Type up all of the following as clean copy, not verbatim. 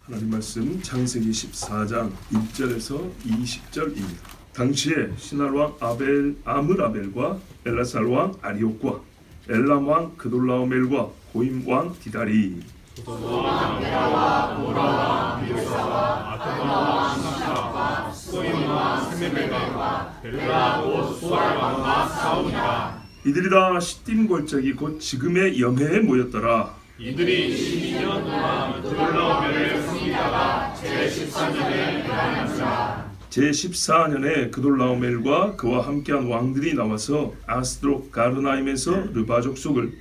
하나님 말씀 창세기 14장 1절에서 20절입니다. 당시에 신할 왕 아므라벨과 엘라살 왕 아리옥과 엘람 왕 그돌라오멜과 고임 왕 디다리 소돔 왕 아메라와 고라 왕 비르사와 아드마 왕 신사와 소임 왕 스메벨과 벨라 곧 수알 왕과 싸우니라. 이들이 다 시딤 골짜기 곧 지금의 염해에 모였더라. 이들이 12년 동안 그돌라오멜을 섬기다가 제14년에 멸하니라. 제14년에 그돌라오멜과 그와 함께한 왕들이 나와서 아스드롯 가르나임에서 르바 족속을,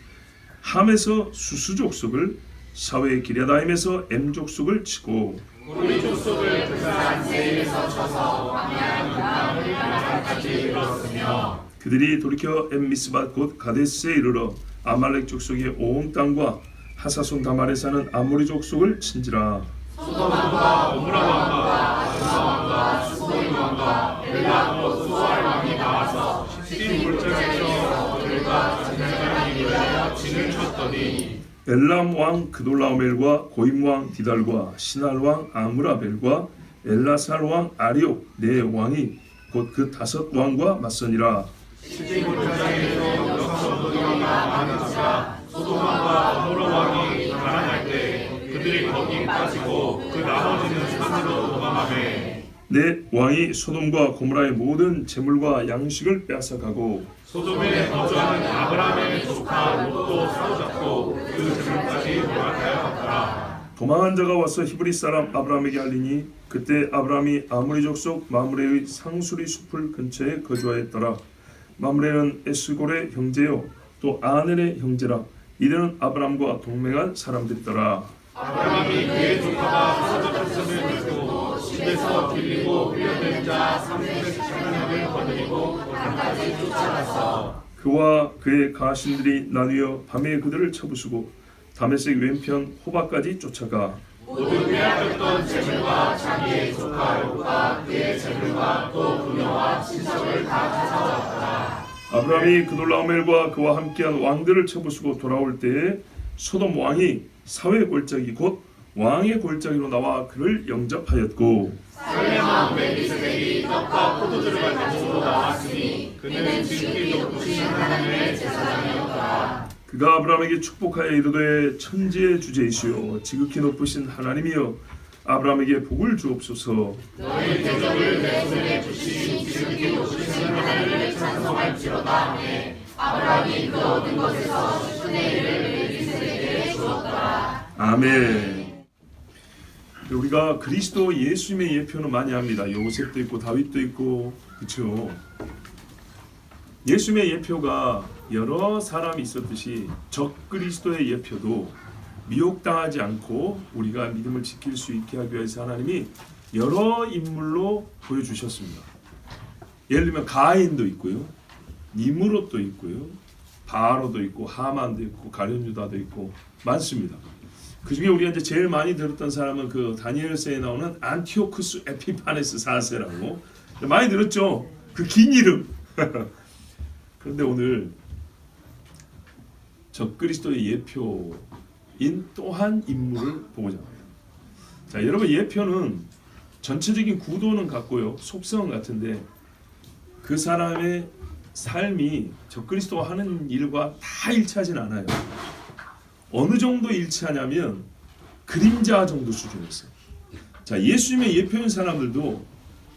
함에서 수수 족속을, 사웨 기랴다임에서 엠 족속을 치고 우리 족속을 그산 세일에서 쳐서 광야한 땅을 나라까지 이뤘으며 그들이 돌이켜 엠미스밭 곧 가데스에 이르러 아말렉 족속의 온 땅과 하사손 다말에 사는 아모리 족속을 친지라. 소돔 왕과 오므라 왕과 아드마 왕과 수고임 왕과 벨라 곧 수알 왕이 나와서 시딤 골짜기에서 그들과 전쟁을 이루려 진을 쳤더니 엘람 왕 그돌라오멜과 고임 왕 디달과 신할 왕 아므라벨과 엘라살 왕 아리옥 네 왕이 곧 그 5 왕과 맞서니라. 시딤 골짜기에서 역사원도가 많은지라 소돔 왕과 오므라 왕이 가난할 때 그들이 거기 빠지고 그 나머지는 산으로 도망하매 네 왕이 소돔과 고모라의 모든 재물과 양식을 빼앗아가고 소돔에 거주하는 아브라함의 조카 롯도 사로잡고 그 재물까지 빼앗아갔더라. 도망한 자가 와서 히브리 사람 아브라함에게 알리니 그때 아브라함이 아모리 족속 마므레의 상수리 숲을 근처에 거주하였더라. 마므레는 에스골의 형제요 또 아넬의 형제라. 이들은 아브라함과 동맹한 사람들이더라. 아브라함이 그의 조카가 사로잡혔음을 듣고 집에서 빌리고 훈련된 자 300명을 거느리고 땅까지 쫓아갔어. 그와 그의 가신들이 나뉘어 밤에 그들을 쳐부수고 다메섹 왼편 호바까지 쫓아가 모두 빼앗겼던 재물과 자기의 조카 롯과 그의 재물과 또 부녀와 친척을 다 찾아왔더라. 아브라함이 그돌라오멜과 그와 함께한 왕들을 쳐부수고 돌아올 때에 소돔 왕이 사회 골짜기 곧 왕의 골짜기로 나와 그를 영접하였고 살렘 왕 멜기세덱이 떡과 포도주를 가지고 나왔으니 그는 지극히 높으신 하나님의 제사장이었더라. 그가 아브라함에게 축복하여 이르되 천지의 주제이시오 지극히 높으신 하나님이여 아브라함에게 복을 주옵소서. 너희 대적을 내 손에 주신 지극히 높으신 하나님을 찬송할지로다. 하매 아브라함이 그 얻은 것에서 10분의 1을 멜기세덱에게 주었더라. 아멘. 우리가 그리스도 예수님의 예표는 많이 합니다. 요셉도 있고 다윗도 있고 그렇죠. 예수님의 예표가 여러 사람이 있었듯이 적 그리스도의 예표도 미혹당하지 않고 우리가 믿음을 지킬 수 있게 하기 위해서 하나님이 여러 인물로 보여주셨습니다. 예를 들면 가인도 있고요, 니므롯도 있고요, 바로도 있고 하만도 있고 가룟유다도 있고 많습니다. 그 중에 우리가 이제 제일 많이 들었던 사람은 그 다니엘서에 나오는 안티오쿠스 에피파네스 4세라고 많이 들었죠. 그 긴 이름. 그런데 오늘 적그리스도의 예표인 또 한 인물을 보고자 합니다. 자, 여러분 예표는 전체적인 구도는 같고요, 속성은 같은데 그 사람의 삶이 적그리스도가 하는 일과 다 일치하진 않아요. 어느 정도 일치하냐면 그림자 정도 수준에서. 자, 예수님의 예표인 사람들도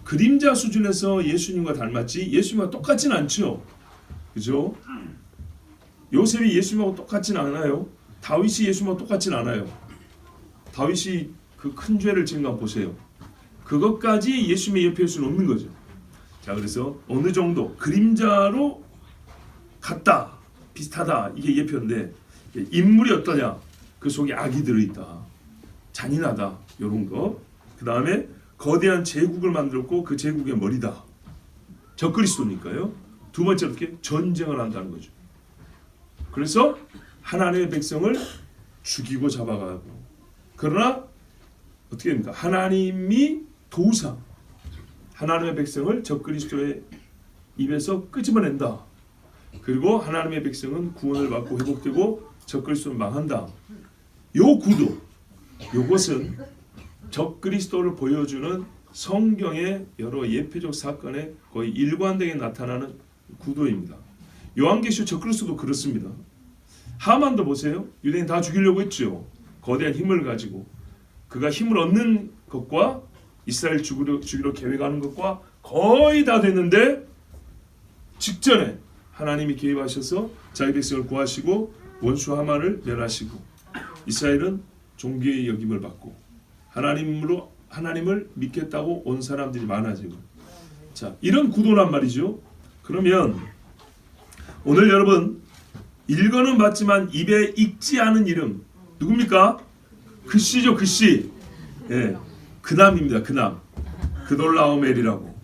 그림자 수준에서 예수님과 닮았지 예수님과 똑같진 않죠. 그죠? 요셉이 예수님하고 똑같진 않아요. 다윗이 예수님하고 똑같진 않아요. 다윗이 그 큰 죄를 지은 거 보세요. 그것까지 예수님의 예표일 수는 없는 거죠. 자, 그래서 어느 정도 그림자로 같다, 비슷하다 이게 예표인데 인물이 어떠냐? 그 속에 악이 들어있다, 잔인하다 이런 거. 그 다음에 거대한 제국을 만들었고 그 제국의 머리다, 적그리스도니까요. 두 번째 어떻게 전쟁을 한다는 거죠. 그래서 하나님의 백성을 죽이고 잡아가고, 그러나 어떻게 됩니까? 하나님이 도우사 하나님의 백성을 적그리스도의 입에서 끄집어낸다. 그리고 하나님의 백성은 구원을 받고 회복되고 적그리스도는 망한다. 요 구도, 요것은 적그리스도를 보여주는 성경의 여러 예표적 사건에 거의 일관되게 나타나는 구도입니다. 요한계시록 적그리스도도 그렇습니다. 하만도 보세요. 유대인 다 죽이려고 했죠. 거대한 힘을 가지고 그가 힘을 얻는 것과 이스라엘 죽이려 계획하는 것과 거의 다 됐는데 직전에 하나님이 개입하셔서 자기 백성을 구하시고 원수 하만을 멸하시고 이스라엘은 존귀의 여김을 받고 하나님을 믿겠다고 온 사람들이 많아지고, 자, 이런 구도란 말이죠. 그러면 오늘 여러분 읽어는 봤지만 입에 익지 않은 이름 누굽니까? 그씨죠. 그씨. 예, 그남입니다. 그남. 그돌라오멜이라고.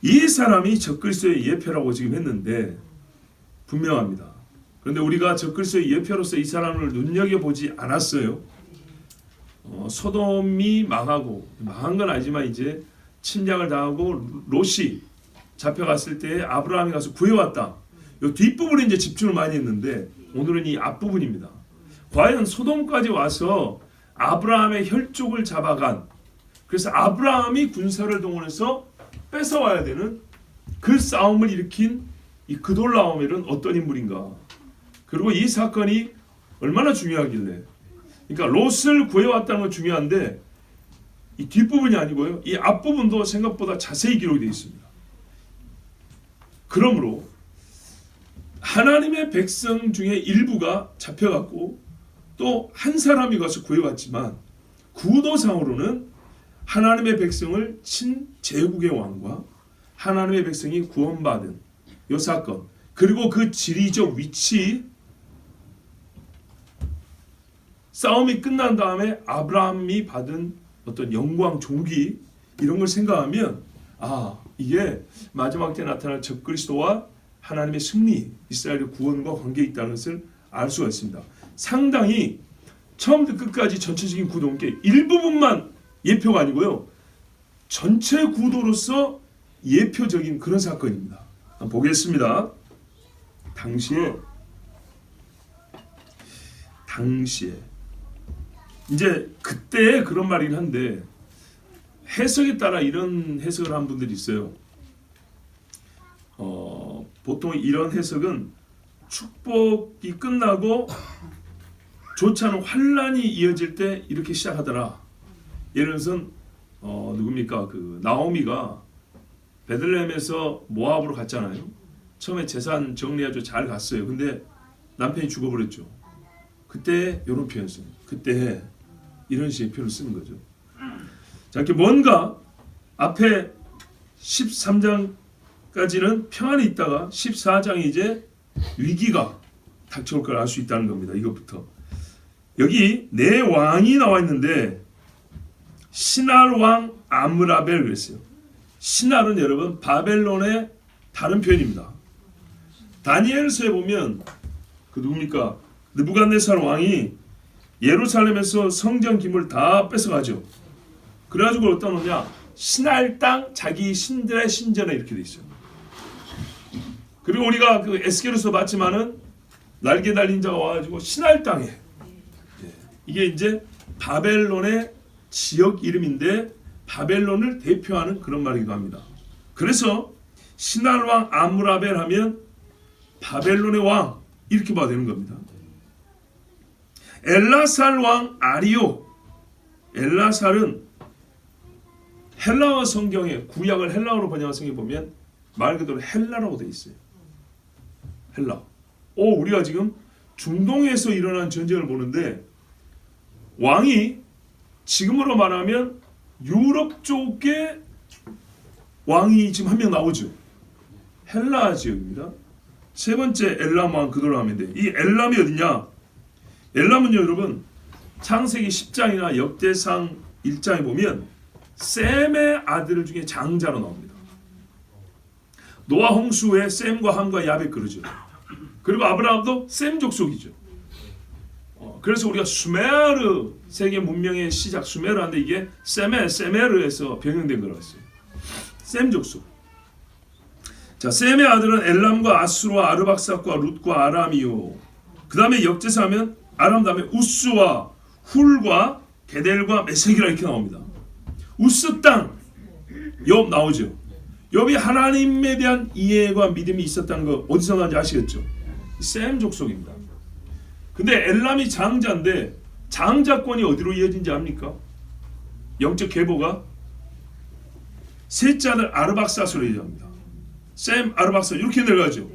이 사람이 적그리스도의 예표라고 지금 했는데 분명합니다. 그런데 우리가 적그리스도의 예표로서 이 사람을 눈여겨보지 않았어요. 소돔이 망한 건 아니지만 이제 침략을 당하고 롯이 잡혀갔을 때 아브라함이 가서 구해왔다. 이 뒷부분에 이제 집중을 많이 했는데 오늘은 이 앞부분입니다. 과연 소돔까지 와서 아브라함의 혈족을 잡아간, 그래서 아브라함이 군사를 동원해서 뺏어와야 되는 그 싸움을 일으킨 이 그돌라오멜은 어떤 인물인가? 그리고 이 사건이 얼마나 중요하길래, 그러니까 롯을 구해왔다는 건 중요한데 이 뒷부분이 아니고요, 이 앞부분도 생각보다 자세히 기록이 되어 있습니다. 그러므로 하나님의 백성 중에 일부가 잡혀갔고 또 한 사람이 가서 구해왔지만 구도상으로는 하나님의 백성을 친 제국의 왕과 하나님의 백성이 구원받은 이 사건, 그리고 그 지리적 위치, 싸움이 끝난 다음에 아브라함이 받은 어떤 영광, 존귀, 이런 걸 생각하면 이게 마지막 때 나타날 적그리스도와 하나님의 승리, 이스라엘의 구원과 관계에 있다는 것을 알 수가 있습니다. 상당히 처음부터 끝까지 전체적인 구도인 게 일부분만 예표가 아니고요, 전체 구도로서 예표적인 그런 사건입니다. 한번 보겠습니다. 당시에 이제 그때 그런 말이긴 한데 해석에 따라 이런 해석을 한 분들이 있어요. 보통 이런 해석은 축복이 끝나고 좋지 않은 환란이 이어질 때 이렇게 시작하더라. 예를 들어서 누굽니까? 그 나오미가 베들레헴에서 모압으로 갔잖아요. 처음에 재산 정리하죠. 잘 갔어요. 근데 남편이 죽어버렸죠. 그때 이런 표현 써요. 그때 이런 식의 표현을 쓰는 거죠. 자, 이렇게 뭔가 앞에 13장까지는 평안이 있다가 14장이 이제 위기가 닥쳐올 걸 알 수 있다는 겁니다. 이것부터. 여기 네 왕이 나와 있는데 시날 왕 아므라벨 그랬어요. 시날은 여러분 바벨론의 다른 표현입니다. 다니엘서에 보면 그 누굽니까? 느부갓네살 왕이 예루살렘에서 성전 기물 다 뺏어가죠. 그래가지고 어디다 놓냐? 시날 땅 자기 신들의 신전에 이렇게 돼 있어요. 그리고 우리가 그 에스겔에서 봤지만은 날개 달린 자가 와가지고 시날 땅에, 이게 이제 바벨론의 지역 이름인데 바벨론을 대표하는 그런 말이기도 합니다. 그래서 시날 왕 아므라벨 하면 바벨론의 왕 이렇게 봐야 되는 겁니다. 엘라살 왕 아리오, 엘라살은 헬라어 성경에 구약을 헬라어로 번역한 성경에 보면 말 그대로 헬라라고 되어 있어요. 헬라. 우리가 지금 중동에서 일어난 전쟁을 보는데 왕이 지금으로 말하면 유럽 쪽에 왕이 지금 한 명 나오죠. 헬라 지역입니다. 세 번째 엘람 왕 그돌라오멜인데 이 엘람이 어디냐? 엘람은요 여러분 창세기 10장이나 역대상 1장에 보면 셈의 아들 중에 장자로 나옵니다. 노아 홍수에 셈과 함과 야벳 그러죠. 그리고 아브라함도 셈 족속이죠. 그래서 우리가 수메르 세계 문명의 시작 수메르한데 이게 세메르에서 변형된 거라고 했어요. 셈 족속. 자, 셈의 아들은 엘람과 아수르와 아르박삭과 룻과 아람이요. 그 다음에 역대사하면 아람 다음에 우스와 훌과 게델과 메색이라 이렇게 나옵니다. 우스 땅, 욥 나오죠. 욥이 하나님에 대한 이해와 믿음이 있었다는 거 어디서 나는지 아시겠죠? 셈 족속입니다. 근데 엘람이 장자인데 장자권이 어디로 이어진지 압니까? 영적 계보가 셋째 아들 아르박사스로 이어집니다. 셈 아르박사 이렇게 내려가죠.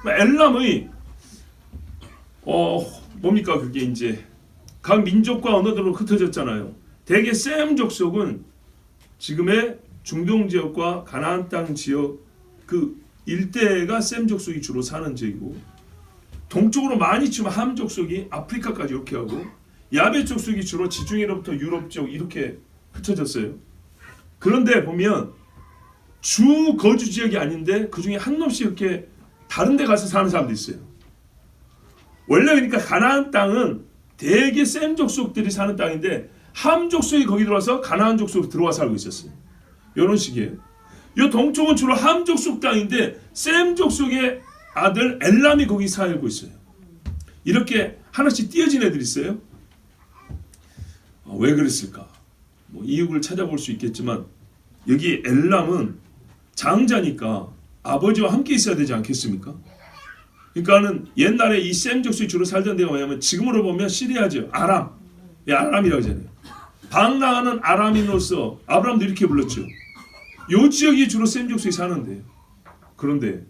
엘람의 뭡니까 그게 이제 각 민족과 언어들로 흩어졌잖아요. 대개 셈 족속은 지금의 중동 지역과 가나안 땅 지역 그 일대가 셈 족속이 주로 사는 지역이고, 동쪽으로 많이 치면 함 족속이 아프리카까지 이렇게 하고, 야베 족속이 주로 지중해로부터 유럽 쪽 이렇게 흩어졌어요. 그런데 보면 주 거주 지역이 아닌데 그 중에 한 놈씩 이렇게 다른 데 가서 사는 사람도 있어요. 원래 그러니까 가나안 땅은 대개 셈 족속들이 사는 땅인데 함 족속이 거기 들어와서 가나안 족속으로 들어와 살고 있었어요. 이런 식이에요. 이 동쪽은 주로 함 족속 땅인데 셈 족속의 아들 엘람이 거기 살고 있어요. 이렇게 하나씩 띄어진 애들이 있어요. 왜 그랬을까? 뭐 이유를 찾아볼 수 있겠지만 여기 엘람은 장자니까 아버지와 함께 있어야 되지 않겠습니까? 그러니까는 옛날에 이 셈 족속이 주로 살던 데가 뭐냐면 지금으로 보면 시리아죠. 아람. 아람이라고 하잖아요. 방랑하는 아람인으로서 아브라함도 이렇게 불렀죠. 요 지역이 주로 셈 족속이 사는데, 그런데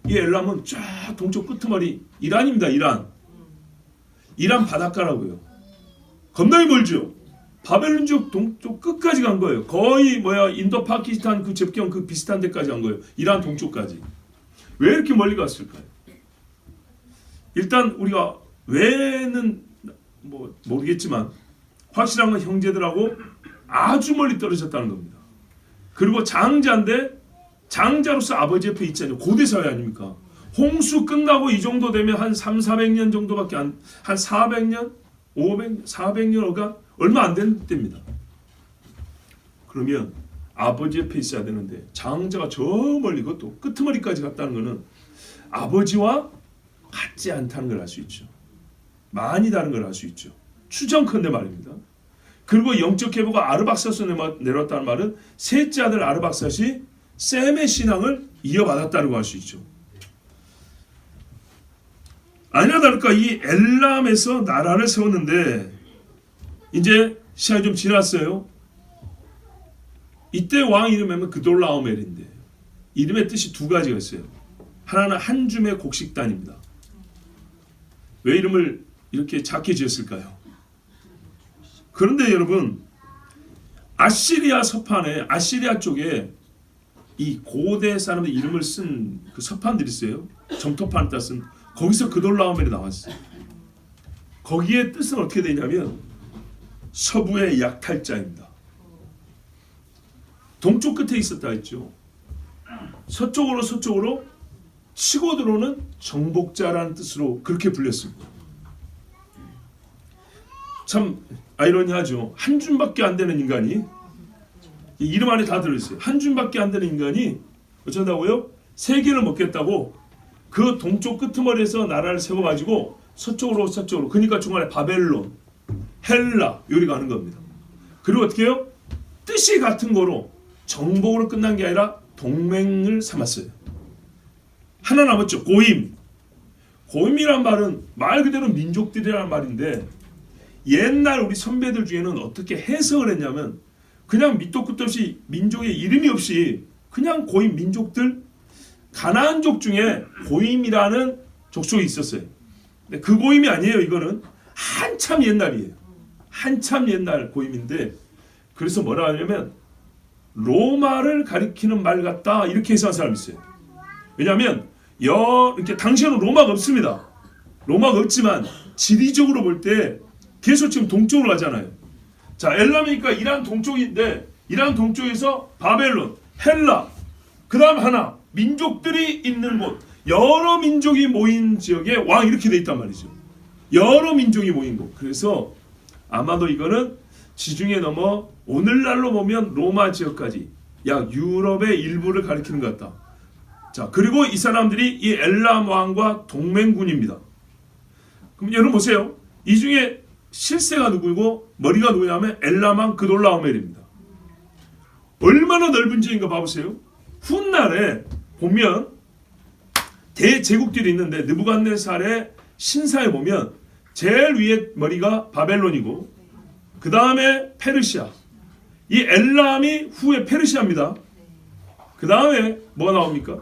이 엘람은 쫙 동쪽 끄트머리 이란입니다. 이란 바닷가라고요. 겁나게 멀죠. 바벨론족 동쪽 끝까지 간 거예요. 거의 인도 파키스탄 그 접경 그 비슷한 데까지 간 거예요. 이란 동쪽까지. 왜 이렇게 멀리 갔을까요? 일단 우리가 왜는 모르겠지만 확실한 건 형제들하고 아주 멀리 떨어졌다는 겁니다. 그리고 장자인데 장자로서 아버지 옆에 있잖아요. 고대 사회 아닙니까? 홍수 끝나고 이 정도 되면 한 300~400년 정도밖에 한 400년? 500년? 400년가 얼마 안 된 때입니다. 그러면 아버지 옆에 있어야 되는데 장자가 저 멀리 그것도 끄트머리까지 갔다는 것은 아버지와 같지 않다는 걸 알 수 있죠. 많이 다른 걸 알 수 있죠. 추정컨대 말입니다. 그리고 영적 계보가 아르박사스로 내려왔다는 말은 셋째 아들 아르박사시 셈의 신앙을 이어받았다고 할 수 있죠. 아니나 다를까 이 엘람에서 나라를 세웠는데 이제 시간이 좀 지났어요. 이때 왕 이름은 그돌라오멜인데 이름의 뜻이 두 가지가 있어요. 하나는 한 줌의 곡식단입니다. 왜 이름을 이렇게 작게 지었을까요? 그런데 여러분 아시리아 서판에 아시리아 쪽에 이 고대 사람들 이름을 쓴 그 서판들이 있어요. 점토판 따쓴 거기서 그돌라오멜이 나왔어요. 거기에 뜻은 어떻게 되냐면 서부의 약탈자입니다. 동쪽 끝에 있었다 했죠. 서쪽으로 치고 들어오는 정복자라는 뜻으로 그렇게 불렸습니다. 참 아이러니하죠. 한 줌밖에 안 되는 인간이 이름 안에 다 들어있어요. 한 줌밖에 안 되는 인간이 어쩐다고요? 세계를 먹겠다고 그 동쪽 끄트머리에서 나라를 세워가지고 서쪽으로 그러니까 중간에 바벨론, 헬라 요리 가는 겁니다. 그리고 어떻게 해요? 뜻이 같은 거로 정복으로 끝난 게 아니라 동맹을 삼았어요. 하나 남았죠. 고임이란 말은 말 그대로 민족들이라는 말인데 옛날 우리 선배들 중에는 어떻게 해석을 했냐면 그냥 밑도 끝도 없이 민족의 이름이 없이 그냥 고임 민족들 가나안족 중에 고임이라는 족속이 있었어요. 근데 그 고임이 아니에요. 이거는 한참 옛날이에요. 한참 옛날 고임인데 그래서 뭐라 하냐면 로마를 가리키는 말 같다 이렇게 해석한 사람이 있어요. 왜냐하면 이렇게 당시에는 로마가 없습니다. 로마가 없지만 지리적으로 볼 때 계속 지금 동쪽으로 가잖아요. 자, 엘람이니까 이란 동쪽인데 이란 동쪽에서 바벨론, 헬라, 그 다음 하나 민족들이 있는 곳, 여러 민족이 모인 지역에 왕 이렇게 돼 있단 말이죠. 여러 민족이 모인 곳. 그래서 아마도 이거는 지중해 넘어 오늘날로 보면 로마 지역까지 약 유럽의 일부를 가리키는 것 같다. 자, 그리고 이 사람들이 이 엘람 왕과 동맹군입니다. 그럼 여러분 보세요. 이 중에 실세가 누구고 머리가 누구냐면 엘라만 그돌라오멜입니다. 얼마나 넓은 지역인가 봐보세요. 훗날에 보면 대제국들이 있는데 느부갓네살의 신사에 보면 제일 위에 머리가 바벨론이고 그 다음에 페르시아. 이 엘람이 후에 페르시아입니다. 그 다음에 뭐가 나옵니까?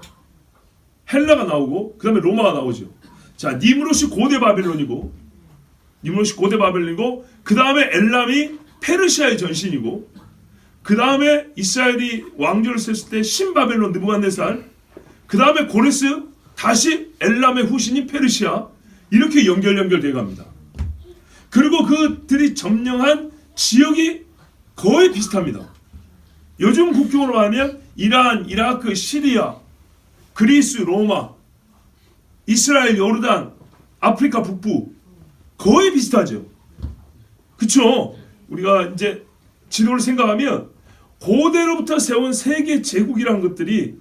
헬라가 나오고 그 다음에 로마가 나오죠. 자, 니므롯이 고대 바벨론이고 그 다음에 엘람이 페르시아의 전신이고 그 다음에 이스라엘이 왕조를 세웠을 때 신바벨론 느부갓네살, 그 다음에 고레스, 다시 엘람의 후신인 페르시아, 이렇게 연결되어 갑니다. 그리고 그들이 점령한 지역이 거의 비슷합니다. 요즘 국경으로 하면 이란, 이라크, 시리아, 그리스, 로마, 이스라엘, 요르단, 아프리카 북부 거의 비슷하죠. 그렇죠? 우리가 이제 지도를 생각하면 고대로부터 세운 세계 제국이라는 것들이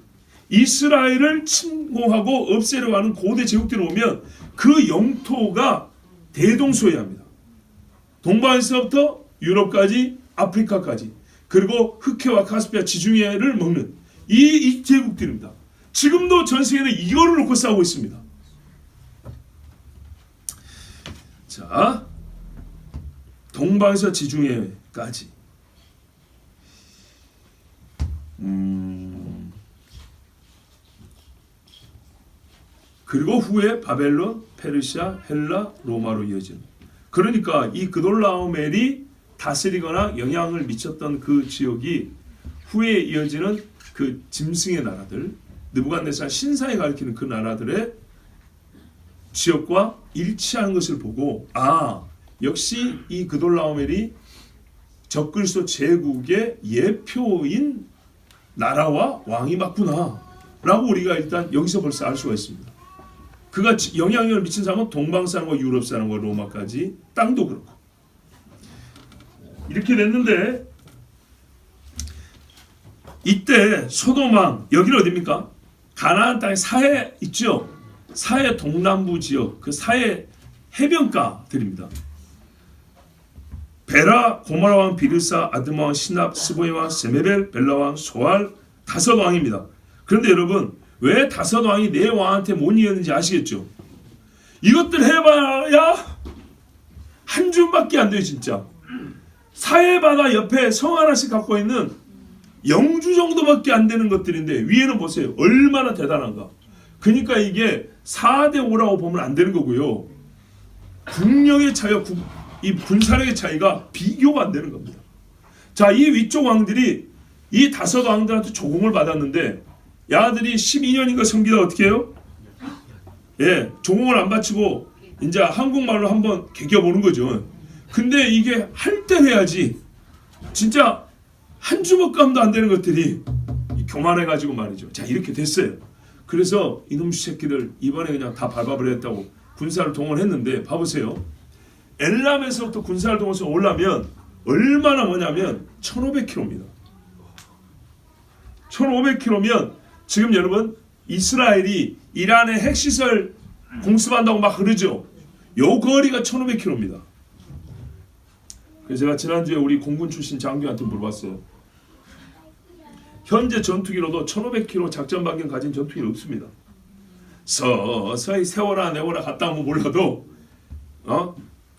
이스라엘을 침공하고 없애려고 하는 고대 제국들을 보면 그 영토가 대동소이합니다. 동방에서부터 유럽까지 아프리카까지, 그리고 흑해와 카스피아 지중해를 먹는 이 제국들입니다. 지금도 전 세계는 이거를 놓고 싸우고 있습니다. 자, 동방에서 지중해까지. 그리고 후에 바벨론, 페르시아, 헬라, 로마로 이어지는. 그러니까 이 그돌라오멜이 다스리거나 영향을 미쳤던 그 지역이 후에 이어지는 그 짐승의 나라들, 느부갓네살 신사에 가리키는 그 나라들의 지역과 일치하는 것을 보고, 아, 역시 이 그돌라오멜이 적그리스도 제국의 예표인 나라와 왕이 맞구나 라고 우리가 일단 여기서 벌써 알 수가 있습니다. 그가 영향력을 미친 사람은 동방 사람과 유럽 사람과 로마까지, 땅도 그렇고. 이렇게 됐는데 이때 소돔왕, 여기는 어디입니까? 가나안 땅의 사해 있죠? 사해 동남부 지역, 그 사해 해변가들입니다. 베라, 고모라 왕, 비르사, 아드마 왕, 시납, 스보이 왕, 세메벨, 벨라 왕, 소알, 5왕입니다. 그런데 여러분, 왜 5왕이 네 왕한테 못 이었는지 아시겠죠? 이것들 해봐야 한 줌밖에 안 돼요, 진짜. 사해바다 옆에 성 하나씩 갖고 있는 영주 정도밖에 안 되는 것들인데 위에는 보세요. 얼마나 대단한가. 그러니까 이게 4대 5라고 보면 안 되는 거고요. 국력의 차이와 이 군사력의 차이가 비교가 안 되는 겁니다. 자, 이 위쪽 왕들이 이 5왕들한테 조공을 받았는데 야들이 12년인가 섬기다 어떻게 해요? 예, 조공을 안 바치고 이제 한국말로 한번 개겨보는 거죠. 근데 이게 할 때 해야지. 진짜 한 주먹감도 안 되는 것들이 교만해가지고 말이죠. 자, 이렇게 됐어요. 그래서 이놈 새끼들 이번에 그냥 다 밟아버렸다고 군사를 동원했는데 봐보세요. 엘람에서부터 군사를 동원해서 올라면 얼마나 뭐냐면 1500km입니다. 1500km면 지금 여러분 이스라엘이 이란의 핵시설 공습한다고 막 그러죠. 요 거리가 1500km입니다. 그래서 제가 지난주에 우리 공군 출신 장교한테 물어봤어요. 현재 전투기로도 1500km 작전 반경 가진 전투기는 없습니다. 서서히 세워라 내워라 갔다 오면 몰라도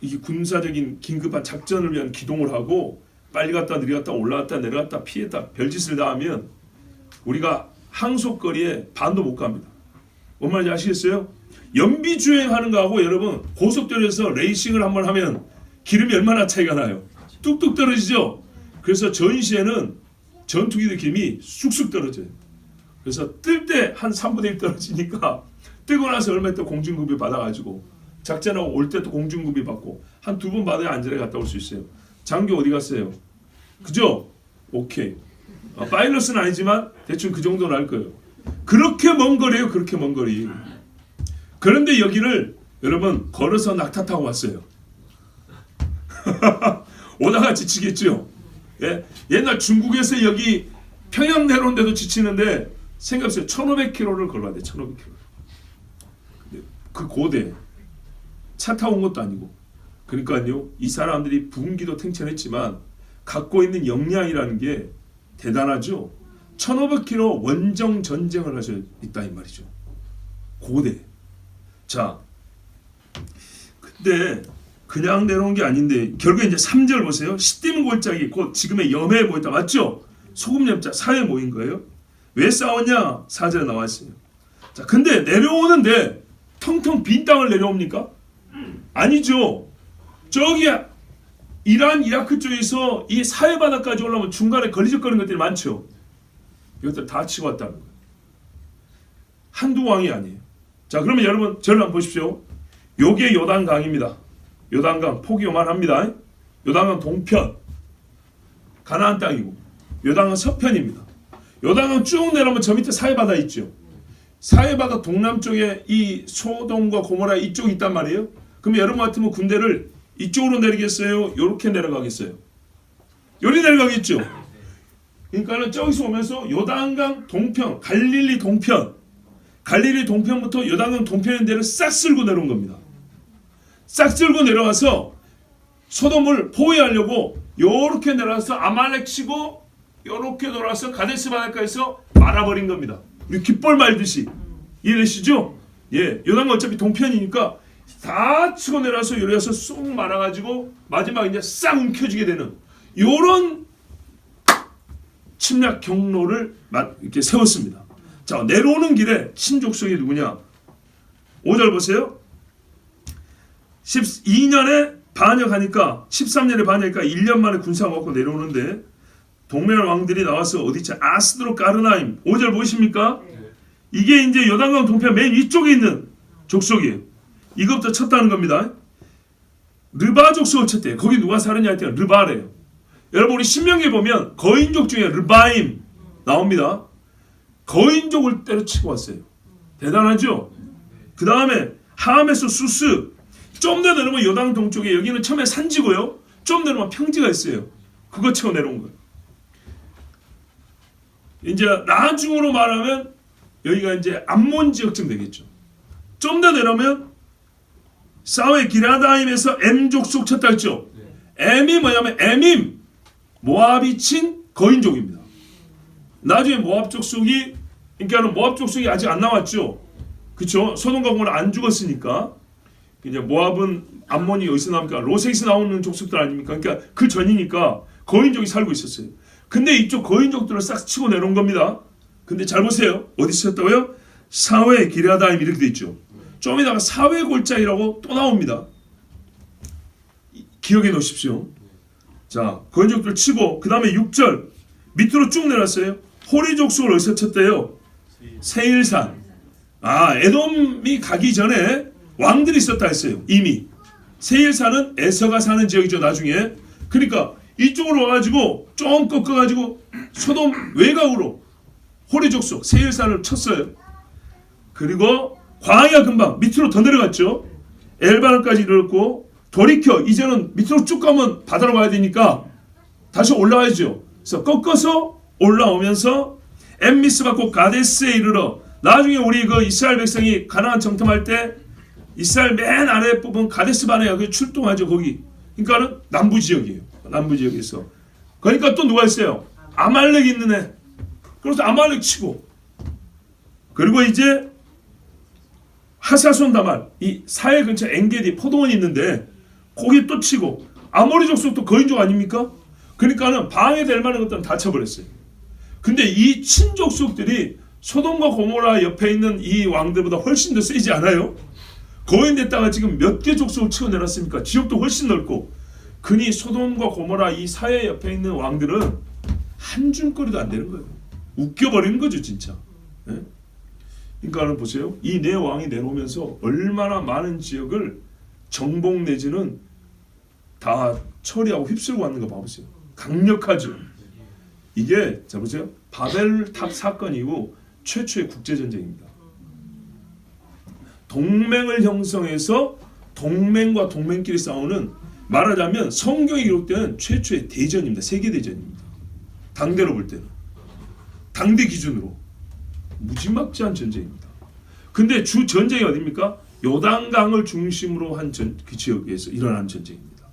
이게 군사적인 긴급한 작전을 위한 기동을 하고 빨리 갔다 내려갔다 올라갔다 내려갔다 피했다 별짓을 다 하면 우리가 항속거리에 반도 못 갑니다. 뭔 말인지 아시겠어요? 연비주행하는 거하고 여러분 고속도로에서 레이싱을 한번 하면 기름이 얼마나 차이가 나요? 뚝뚝 떨어지죠? 그래서 전시에는 전투기들 기름이 쑥쑥 떨어져요. 그래서 뜰 때 한 3분의 1 떨어지니까 뜨고 나서 얼마 있다 공중급이 받아가지고 작전하고 올 때 또 공중급이 받고 한 2번 받아야 안전하게 갔다 올 수 있어요. 장교 어디 갔어요? 그죠? 오케이. 파일럿은 아니지만 대충 그 정도는 알 거예요. 그렇게 먼 거리예요. 그렇게 먼 거리. 그런데 여기를 여러분 걸어서 낙타 타고 왔어요. 오다가 지치겠죠. 예? 옛날 중국에서 여기 평양 내려오는데도 지치는데 생각해보세요. 1500km를 걸어야 돼. 1500km. 근데 그 고대 차 타고 온 것도 아니고 그러니까요, 이 사람들이 분기도 탱천했지만 갖고 있는 역량이라는 게 대단하죠. 1500km 원정 전쟁을 하셔 있다 이 말이죠. 고대. 자, 근데 그냥 내려온 게 아닌데 결국에 이제 3절 보세요. 시딤 골짜기 곧 지금의 염해에 모였다. 맞죠? 소금 염자 사회에 모인 거예요. 왜 싸웠냐? 4절에 나와 있어요. 자, 근데 내려오는데 텅텅 빈 땅을 내려옵니까? 아니죠. 저기 이란, 이라크 쪽에서 이 사해 바다까지 올라오면 중간에 걸리적거리는 것들이 많죠. 이것들 다 치고 왔다는 거예요. 한두 왕이 아니에요. 자, 그러면 여러분 저를 한번 보십시오. 요게 요단강입니다. 요단강 폭이 요만합니다. 요단강 동편 가나안 땅이고, 요단강 서편입니다. 요단강 쭉 내려오면 저 밑에 사해바다 있죠. 사해바다 동남쪽에 이 소돔과 고모라 이쪽이 있단 말이에요. 그럼 여러분 같으면 군대를 이쪽으로 내리겠어요? 이렇게 내려가겠어요? 요리 내려가겠죠. 그러니까는 저기서 오면서 요단강 동편, 갈릴리 동편부터 요단강 동편인 데를 싹 쓸고 내려온 겁니다. 싹 쓸고 내려와서 소돔을 포위하려고 요렇게 내려와서 아말렉 치고 요렇게 돌아와서 가데스 바네카에서 말아버린 겁니다. 우리 깃벌 말듯이. 이해되시죠? 예, 요단강 어차피 동편이니까 다 치고 내려와서 요리해서 쏙 말아가지고 마지막에 이제 싹 움켜쥐게 되는 요런 침략 경로를 이렇게 세웠습니다. 자, 내려오는 길에 친족속이 누구냐? 5절 보세요. 12년에 반역하니까 13년에 반역하니까 1년 만에 군사가 먹고 내려오는데 동맹 왕들이 나와서 어디지? 아스드로 가르나임. 5절 보이십니까? 이게 이제 요단강 동편 맨 위쪽에 있는 족속이에요. 이것부터 쳤다는 겁니다. 르바 족속을 쳤대요. 거기 누가 살았냐 할 때 르바래요. 여러분 우리 신명기에 보면 거인족 중에 르바임 나옵니다. 거인족을 때려치고 왔어요. 대단하죠? 그 다음에 하메스 수스. 좀 더 내려오면 요단 동쪽에 여기는 처음에 산지고요. 좀 내려오면 평지가 있어요. 그거 치고 내려온 거예요. 이제 나중으로 말하면 여기가 이제 암몬 지역쯤 되겠죠. 좀 더 내려오면 사웨 기라다임에서 M 족속 쳤다 했죠. M이 뭐냐면 M임 모압이 친 거인족입니다. 나중에 모압 족속이, 그러니까 모압 족속이 아직 안 나왔죠. 그렇죠? 소돔과 고모라 안 죽었으니까. 이제 모압은 암몬이 어디서 나옵니까? 로색에서 나오는 족속들 아닙니까? 그러니까 그 전이니까 거인족이 살고 있었어요. 근데 이쪽 거인족들을 싹 치고 내려온 겁니다. 근데 잘 보세요. 어디서 쳤다고요? 사웨 기라다임 이렇게 돼 있죠. 좀 이따가 사웨 골짜기라고 또 나옵니다. 기억해 놓으십시오. 자, 거인족들 치고 그 다음에 6절 밑으로 쭉 내렸어요. 호리 족속을 어디서 쳤대요? 세일산. 아, 에돔이 가기 전에 왕들이 있었다 했어요. 이미 세일산은 에서가 사는 지역이죠. 나중에. 그러니까 이쪽으로 와가지고 좀 꺾어가지고 소돔 외곽으로 호리 족속 세일산을 쳤어요. 그리고 광야 금방 밑으로 더 내려갔죠. 엘바나까지 이르렀고 돌이켜 이제는 밑으로 쭉 가면 바다로 가야 되니까 다시 올라와야죠. 그래서 꺾어서 올라오면서 엠미스 받고 가데스에 이르러 나중에 우리 그 이스라엘 백성이 가나안 정탐할 때 이스라엘 맨 아래 부분 가데스 바네아 그 출동하죠. 거기. 그러니까는 남부 지역이에요. 남부 지역에서. 그러니까 또 누가 있어요? 아말렉 있는 애. 그래서 아말렉 치고. 그리고 이제 하사손 다말 이 사해 근처 엔게디 포도원이 있는데 거기 또 치고 아모리 족속도 거인족 아닙니까? 그러니까는 방해될 만한 것들은 다 쳐버렸어요. 근데 이 친족속들이 소돔과 고모라 옆에 있는 이 왕들보다 훨씬 더 세지 않아요? 거인됐다가 지금 몇 개 족속을 치고 내놨습니까? 지역도 훨씬 넓고. 그니 소돔과 고모라 이 사해 옆에 있는 왕들은 한 줌거리도 안 되는 거예요. 웃겨버리는 거죠 진짜. 네? 그러니까 보세요. 이 네 왕이 내려오면서 얼마나 많은 지역을 정복 내지는 다 처리하고 휩쓸고 왔는 거 봐보세요. 강력하죠. 이게 자 보세요. 바벨탑 사건 이후 최초의 국제전쟁입니다. 동맹을 형성해서 동맹과 동맹끼리 싸우는 말하자면 성경에 기록되는 최초의 대전입니다. 세계대전입니다. 당대로 볼 때는. 당대 기준으로. 무지막지한 전쟁입니다. 근데 주 전쟁이 어디입니까? 요단강을 중심으로 한 그 지역에서 일어난 전쟁입니다.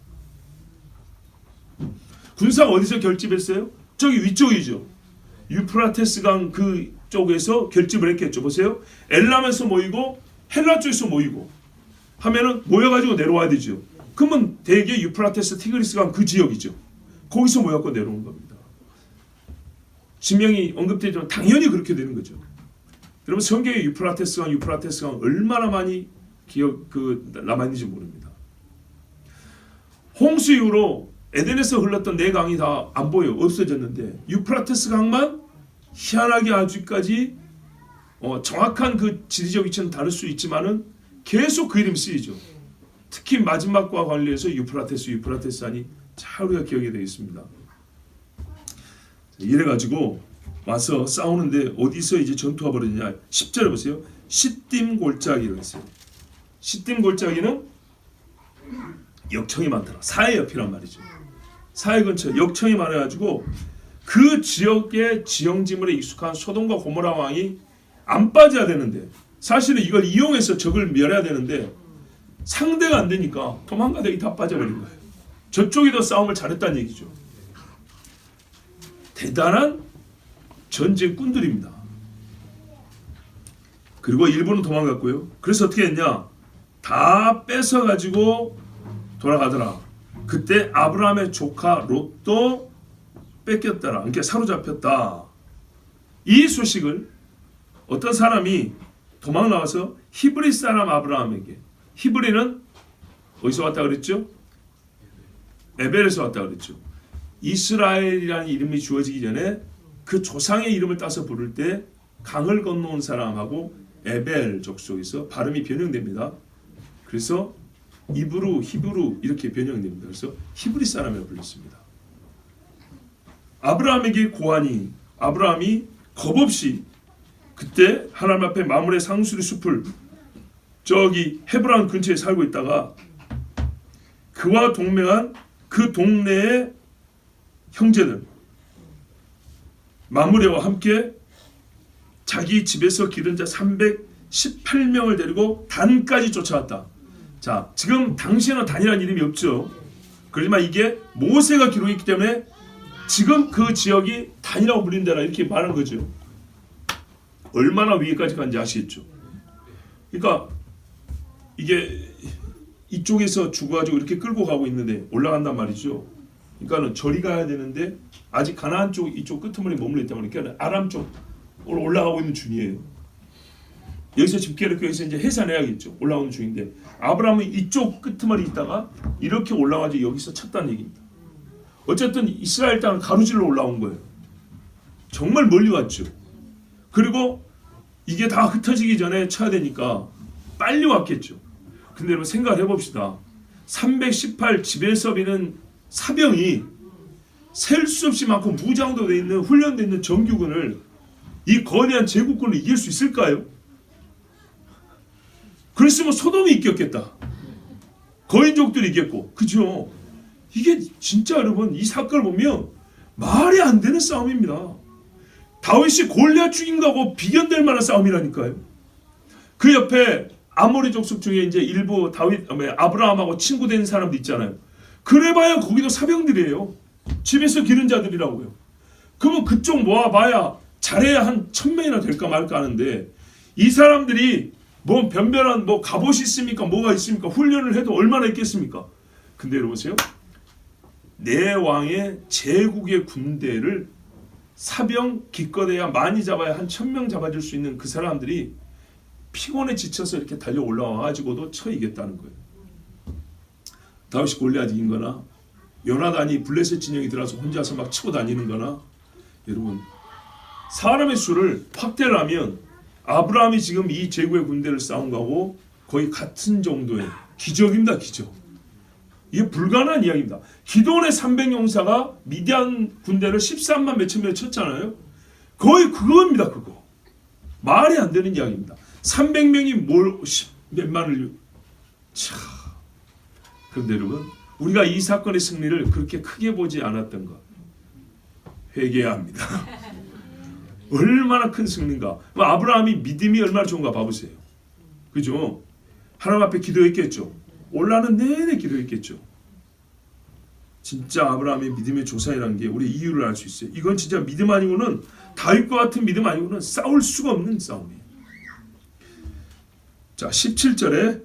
군사가 어디서 결집했어요? 저기 위쪽이죠. 유프라테스강 그 쪽에서 결집을 했겠죠. 보세요. 엘람에서 모이고 헬라 쪽에서 모이고 하면은 모여가지고 내려와야 되죠. 그러면 대개 유프라테스 티그리스강 그 지역이죠. 거기서 모여갖고 내려온 겁니다. 지명이 언급되지만 당연히 그렇게 되는 거죠. 여러분 성경에 유프라테스강 얼마나 많이 남아있는지 모릅니다. 홍수 이후로 에덴에서 흘렀던 네 강이 다 안 보여 없어졌는데 유프라테스 강만 희한하게 아직까지 정확한 그 지리적 위치는 다를 수 있지만은 계속 그 이름이 쓰이죠. 특히 마지막과 관련해서 유프라테스산이 잘 우리가 기억이 되겠습니다. 이래가지고 와서 싸우는데 어디서 이제 전투가 벌어지냐? 10절에 보세요. 시딤 골짜기를 했어요. 시딤 골짜기는 역청이 많더라. 사해 옆이란 말이죠. 사해 근처 역청이 많아가지고 그 지역의 지형지물에 익숙한 소돔과 고모라 왕이 안 빠져야 되는데 사실은 이걸 이용해서 적을 멸해야 되는데 상대가 안 되니까 도망가다가 다 빠져버린 거예요. 저쪽이 더 싸움을 잘했다는 얘기죠. 대단한 전쟁꾼들입니다. 그리고 일부는 도망갔고요. 그래서 어떻게 했냐? 다 뺏어가지고 돌아가더라. 그때 아브라함의 조카 롯도 뺏겼더라. 그러니까 사로잡혔다. 이 소식을 어떤 사람이 도망 나와서 히브리 사람 아브라함에게, 히브리는 어디서 왔다 그랬죠? 에벨에서 왔다 그랬죠. 이스라엘이라는 이름이 주어지기 전에 그 조상의 이름을 따서 부를 때 강을 건너온 사람하고 에벨 족속에서 발음이 변형됩니다. 그래서 이브루, 히브루 이렇게 변형됩니다. 그래서 히브리 사람이라고 불렸습니다. 아브라함에게 고하니 아브라함이 겁없이 그때 하나님 앞에 마므레 상수리 숲을 저기 헤브론 근처에 살고 있다가 그와 동맹한 그 동네의 형제들 마므레와 함께 자기 집에서 기른 자 318명을 데리고 단까지 쫓아왔다. 자, 지금 당시에는 단이라는 이름이 없죠. 그렇지만 이게 모세가 기록했기 때문에 지금 그 지역이 단이라고 불린다라 이렇게 말하는 거죠. 얼마나 위에까지 간지 아시겠죠. 그러니까 이게 이쪽에서 죽어가지고 이렇게 끌고 가고 있는데 올라간단 말이죠. 그러니까는 저리 가야 되는데 아직 가나안 쪽 이쪽 끄트머리 머물러 있다 보니까 아람 쪽으로 올라가고 있는 중이에요. 여기서 집계를 여기서 이제 해산해야겠죠. 올라오는 중인데 아브라함은 이쪽 끄트머리 있다가 이렇게 올라가지고 여기서 쳤다는 얘기입니다. 어쨌든 이스라엘 땅을 가로질러 올라온 거예요. 정말 멀리 왔죠. 그리고 이게 다 흩어지기 전에 쳐야 되니까 빨리 왔겠죠. 근데 여러분 생각을 해봅시다. 318 집에서 비는 사병이 셀 수 없이 많고 무장도 돼 있는 훈련되어 있는 정규군을 이 거대한 제국군을 이길 수 있을까요? 그랬으면 소돔이 이겼겠다. 거인족들이 이겼고, 그죠? 이게 진짜 여러분 이 사건을 보면 말이 안 되는 싸움입니다. 다윗이 골리앗 죽인다고 비견될 만한 싸움이라니까요. 그 옆에 아모리 족속 중에 이제 일부 아브라함하고 친구 된 사람도 있잖아요. 그래봐야 거기도 사병들이에요. 집에서 기른 자들이라고요. 그러면 그쪽 모아봐야 잘해야 한 1000명이나 될까 말까 하는데 이 사람들이 뭐 변변한 뭐 갑옷이 있습니까? 뭐가 있습니까? 훈련을 해도 얼마나 있겠습니까? 근데 여러분 보세요. 내 왕의 제국의 군대를 사병 기껏해야 많이 잡아야 한 1000명 잡아줄 수 있는 그 사람들이 피곤에 지쳐서 이렇게 달려 올라와가지고도 쳐 이겼다는 거예요. 다윗이 골리앗 이긴 거나 요나단이 블레셋 진영이 들어와서 혼자서 막 치고 다니는 거나 여러분 사람의 수를 확대를 하면 아브라함이 지금 이 제국의 군대를 싸운 거하고 거의 같은 정도의 기적입니다. 기적. 이게 불가능한 이야기입니다. 기드온의 300용사가 미디안 군대를 13만 몇천 명 쳤잖아요. 거의 그겁니다. 그거. 말이 안 되는 이야기입니다. 300명이 몇만을 차. 그런데 여러분 우리가 이 사건의 승리를 그렇게 크게 보지 않았던 것 회개해야 합니다. 얼마나 큰 승리인가. 아브라함이 믿음이 얼마나 좋은가 봐보세요. 그죠? 하나님 앞에 기도했겠죠. 올라는 내내 기도했겠죠. 진짜 아브라함의 믿음의 조상이라는 게 우리 이유를 알 수 있어요. 이건 진짜 믿음 아니고는 다윗과 같은 믿음 아니고는 싸울 수가 없는 싸움이에요. 자 17절에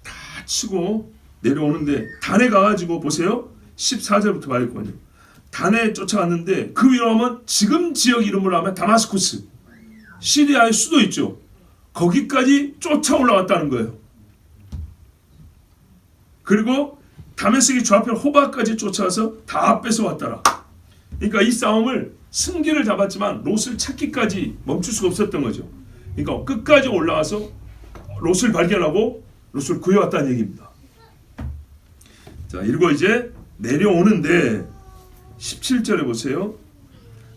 다 치고 내려오는데 단에 가가지고 보세요. 14절부터 봐야 거든요. 단에 쫓아갔는데 그 위로 하면 지금 지역 이름으로 하면 다마스쿠스 시리아의 수도 있죠. 거기까지 쫓아 올라갔다는 거예요. 그리고 다메섹이 좌편 호바까지 쫓아와서 다 뺏어왔더라. 그러니까 이 싸움을 승기를 잡았지만 롯을 찾기까지 멈출 수가 없었던 거죠. 그러니까 끝까지 올라와서 롯을 발견하고 롯을 구해왔다는 얘기입니다. 자, 그리고 이제 내려오는데 17절에 보세요.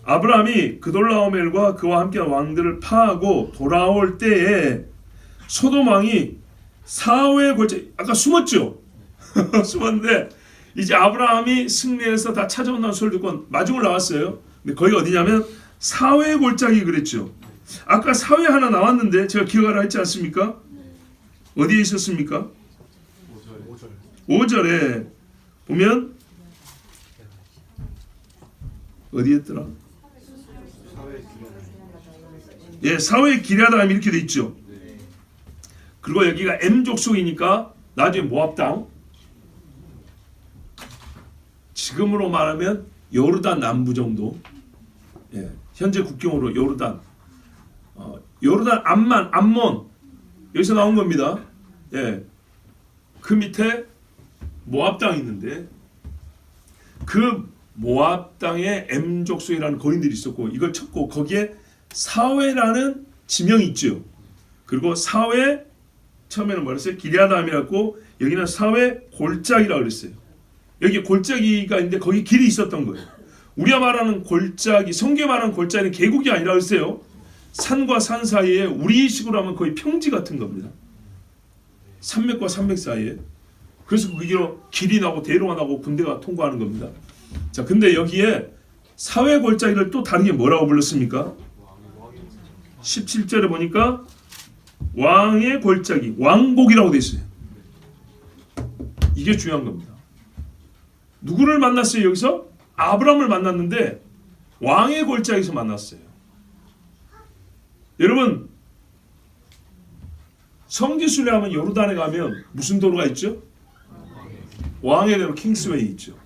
아브라함이 그돌라오멜과 그와 함께한 왕들을 파하고 돌아올 때에 소돔 왕이 사후에 걸쳐 아까 숨었죠. 숨었는데 이제 아브라함이 승리해서 다 찾아온다는 소리를 듣고 마중을 나왔어요. 근데 거기 어디냐면 사회 골짜기 그랬죠. 아까 사회 하나 나왔는데 제가 기억하라 했지 않습니까? 어디에 있었습니까? 5절에 보면 어디였더라? 예, 사회 기랴다임 이렇게 돼 있죠. 그리고 여기가 M 족속이니까 나중에 모압 땅. 지금으로 말하면 요르단 남부 정도. 예, 현재 국경으로 요르단. 요르단 암몬 여기서 나온 겁니다. 예, 그 밑에 모압 땅이 있는데 그 모압 땅에 M 족속이라는 거인들이 있었고 이걸 쳤고 거기에 사회라는 지명이 있죠. 그리고 사회 처음에는 뭐랬어요? 기랴다임이라고 여기는 사회 골짜기라고 그랬어요. 여기 골짜기가 있는데 거기 길이 있었던 거예요. 우리가 말하는 골짜기, 성경에 말하는 골짜기는 계곡이 아니라 그랬어요. 산과 산 사이에 우리식으로 하면 거의 평지 같은 겁니다. 산맥과 산맥 사이에. 그래서 그 길로 길이 나고 대로가 나고 군대가 통과하는 겁니다. 자, 근데 여기에 사회 골짜기를 또 다르게 뭐라고 불렀습니까? 17절에 보니까 왕의 골짜기, 왕곡이라고 되어 있어요. 이게 중요한 겁니다. 누구를 만났어요? 여기서 아브라함을 만났는데 왕의 골짜기에서 만났어요. 여러분 성지순례 하면 요르단에 가면 무슨 도로가 있죠? 왕의 대로 킹스웨이 있죠.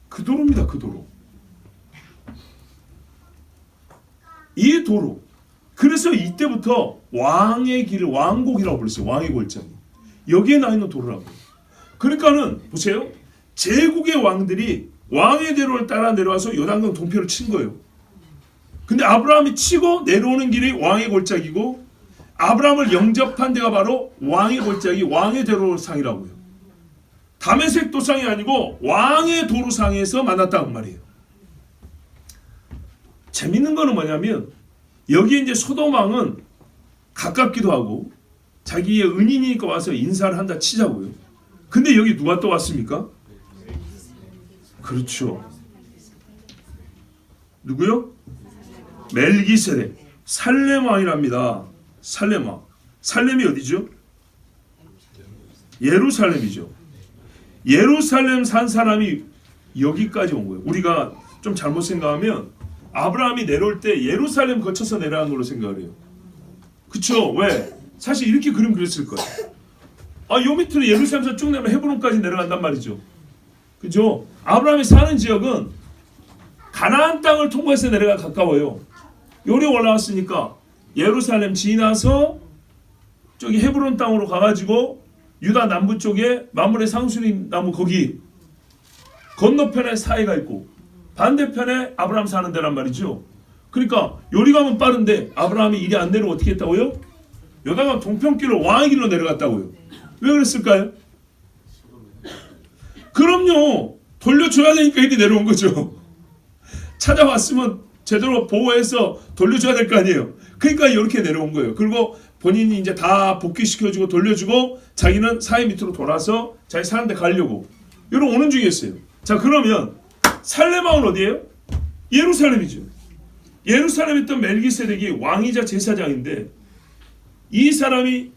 그 도로입니다. 그 도로. 이 도로. 그래서 이때부터 왕의 길을 왕곡이라고 불렀어요. 왕의 골짜기. 여기에 나 있는 도로라고. 그러니까는 보세요. 제국의 왕들이 왕의 대로를 따라 내려와서 요단강 동편을 친 거예요. 근데 아브라함이 치고 내려오는 길이 왕의 골짜기고 아브라함을 영접한 데가 바로 왕의 골짜기, 왕의 대로상이라고요. 다메섹 도상이 아니고 왕의 도로상에서 만났다는 말이에요. 재밌는 거는 뭐냐면 여기 이제 소돔 왕은 가깝기도 하고 자기의 은인이니까 와서 인사를 한다 치자고요. 근데 여기 누가 또 왔습니까? 그렇죠. 누구요? 멜기세덱. 살렘 왕이랍니다. 살렘 왕. 살렘이 어디죠? 예루살렘이죠. 예루살렘 산 사람이 여기까지 온 거예요. 우리가 좀 잘못 생각하면 아브라함이 내려올 때 예루살렘 거쳐서 내려간 걸로 생각을 해요. 그쵸? 왜? 사실 이렇게 그림 그렸을 거예요. 요 밑으로 예루살렘에서 쭉 내려면 헤브론까지 내려간단 말이죠. 그죠? 아브라함이 사는 지역은 가나안 땅을 통과해서 내려가 가까워요. 요리 올라왔으니까 예루살렘 지나서 저기 헤브론 땅으로 가가지고 유다 남부 쪽에 마므레 상수림 나무 거기 건너편에 사이가 있고 반대편에 아브라함 사는 데란 말이죠. 그러니까 요리 가면 빠른데 아브라함이 이리 안 내려 어떻게 했다고요? 여다가 동편길로 왕의 길로 내려갔다고요. 왜 그랬을까요? 그럼요. 돌려줘야 되니까 이리 내려온 거죠. 찾아왔으면 제대로 보호해서 돌려줘야 될 거 아니에요. 그러니까 이렇게 내려온 거예요. 그리고 본인이 이제 다 복귀시켜주고 돌려주고 자기는 사회 밑으로 돌아서 자기 사는 데 가려고 이런 오는 중이었어요. 자, 그러면 살렘 왕은 어디예요? 예루살렘이죠. 예루살렘에 있던 멜기세덱이 왕이자 제사장인데 이 사람이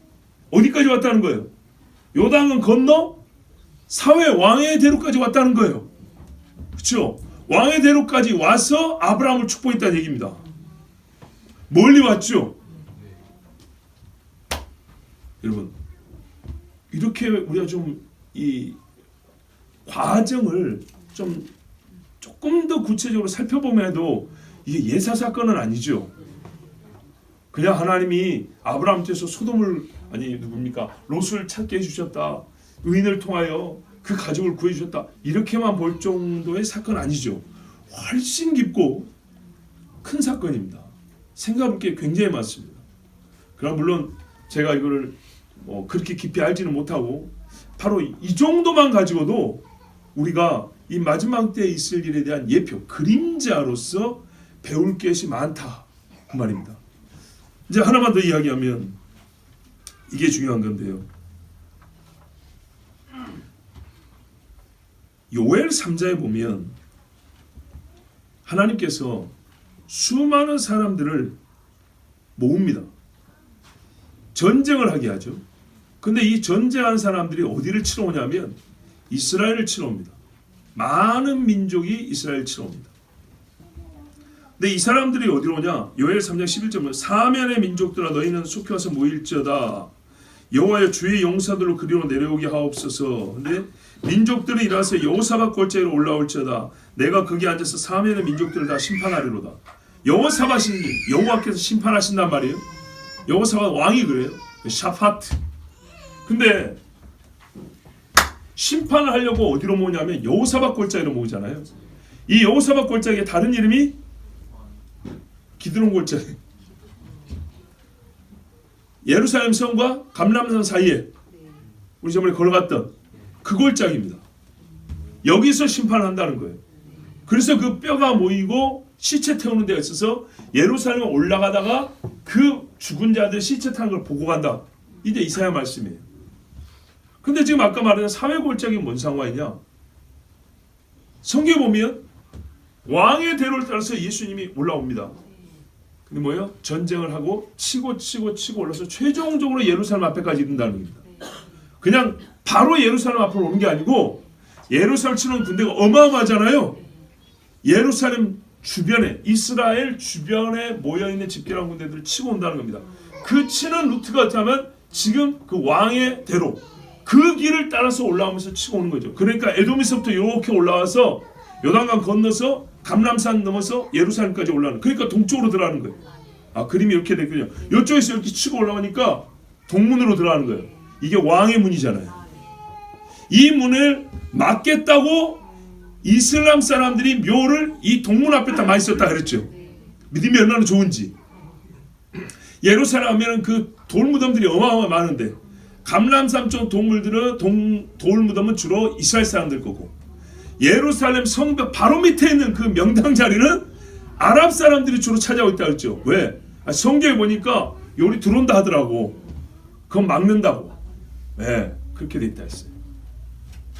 어디까지 왔다는 거예요? 요단은 건너 사회 왕의 대로까지 왔다는 거예요. 그렇죠? 왕의 대로까지 와서 아브라함을 축복했다는 얘기입니다. 멀리 왔죠? 여러분, 이렇게 우리가 좀 이 과정을 좀 조금 더 구체적으로 살펴보면 해도 이게 예사 사건은 아니죠. 그냥 하나님이 아브라함께서 소돔을 롯을 찾게 해주셨다, 의인을 통하여 그 가족을 구해주셨다, 이렇게만 볼 정도의 사건 아니죠. 훨씬 깊고 큰 사건입니다. 생각할 게 굉장히 많습니다. 그럼 물론 제가 이거를 그렇게 깊이 알지는 못하고 바로 이 정도만 가지고도 우리가 이 마지막 때에 있을 일에 대한 예표, 그림자로서 배울 것이 많다, 그 말입니다. 이제 하나만 더 이야기하면 이게 중요한 건데요. 요엘 3장에 보면 하나님께서 수많은 사람들을 모읍니다. 전쟁을 하게 하죠. 근데 이 전쟁한 사람들이 어디를 치러 오냐면 이스라엘을 치러 옵니다. 많은 민족이 이스라엘을 치러 옵니다. 근데 이 사람들이 어디로 오냐? 요엘 3장 11절은 사면의 민족들아 너희는 속히 와서 모일지어다. 여호와여 주의 용사들로 그리로 내려오게 하옵소서. 근데 민족들이 일어나서 여호사밧 골짜기로 올라올지어다. 내가 거기 앉아서 사면의 민족들을 다 심판하리로다. 여호사밧이 여호와께서 심판하신단 말이에요. 여호사밧 왕이 그래요. 샤파트. 근데 심판을 하려고 어디로 모으냐면 여호사밧 골짜기로 모으잖아요. 이 여호사밧 골짜기의 다른 이름이 기드론 골짜기. 예루살렘 성과 감람산 사이에 우리 저번에 걸어갔던 그 골짜기입니다. 여기서 심판을 한다는 거예요. 그래서 그 뼈가 모이고 시체 태우는 데가 있어서 예루살렘에 올라가다가 그 죽은 자들 시체 타는 걸 보고 간다. 이제 이사야 말씀이에요. 근데 지금 아까 말한 사회 골짜기는 뭔 상관이냐? 성경에 보면 왕의 대로를 따라서 예수님이 올라옵니다. 근데 뭐예요? 전쟁을 하고 치고 올라서 최종적으로 예루살렘 앞에까지 이른다는 겁니다. 그냥 바로 예루살렘 앞으로 오는 게 아니고 예루살렘 치는 군대가 어마어마하잖아요. 예루살렘 주변에, 이스라엘 주변에 모여있는 집결한 군대들을 치고 온다는 겁니다. 그 치는 루트가 어떻다면 지금 그 왕의 대로 그 길을 따라서 올라오면서 치고 오는 거죠. 그러니까 에돔에서부터 이렇게 올라와서 요단강 건너서 감람산 넘어서 예루살렘까지 올라오는, 그러니까 동쪽으로 들어가는 거예요. 아, 그림이 이렇게 됐군요. 이쪽에서 이렇게 치고 올라오니까 동문으로 들어가는 거예요. 이게 왕의 문이잖아요. 이 문을 막겠다고 이슬람 사람들이 묘를 이 동문 앞에다 많이 썼다 그랬죠. 믿음이 얼마나 좋은지. 예루살렘 하면은 그 돌무덤들이 어마어마 많은데 감람산 쪽 동물들은 돌무덤은 주로 이스라엘 사람들 거고, 예루살렘 성벽 바로 밑에 있는 그 명당 자리는 아랍 사람들이 주로 차지하고 있다 그랬죠. 왜? 성경에 보니까 요리 들어온다 하더라고. 그건 막는다고. 네, 그렇게 돼 있다 했어요.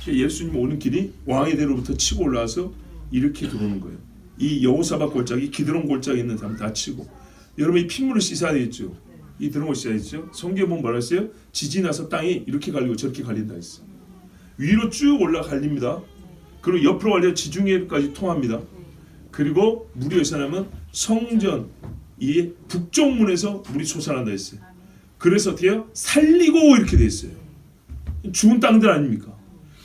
예수님 오는 길이 왕의 대로부터 치고 올라와서 이렇게 들어오는 거예요. 이 여호사밧 골짜기, 기드론 골짜기 있는 사람 다 치고. 여러분 이 핏물을 씻어야 되겠죠. 이 들어온 거 씻어야 되죠. 성경에 보면 뭐라 했어요? 지진이 나서 땅이 이렇게 갈리고 저렇게 갈린다 했어요. 위로 쭉 올라가 갈립니다. 그리고 옆으로 갈려 지중해까지 통합니다. 그리고 물이 어디서 나면 성전 이 북쪽 문에서 물이 솟아난다 했어요. 그래서 어떻게 해요? 살리고 이렇게 돼 있어요. 죽은 땅들 아닙니까?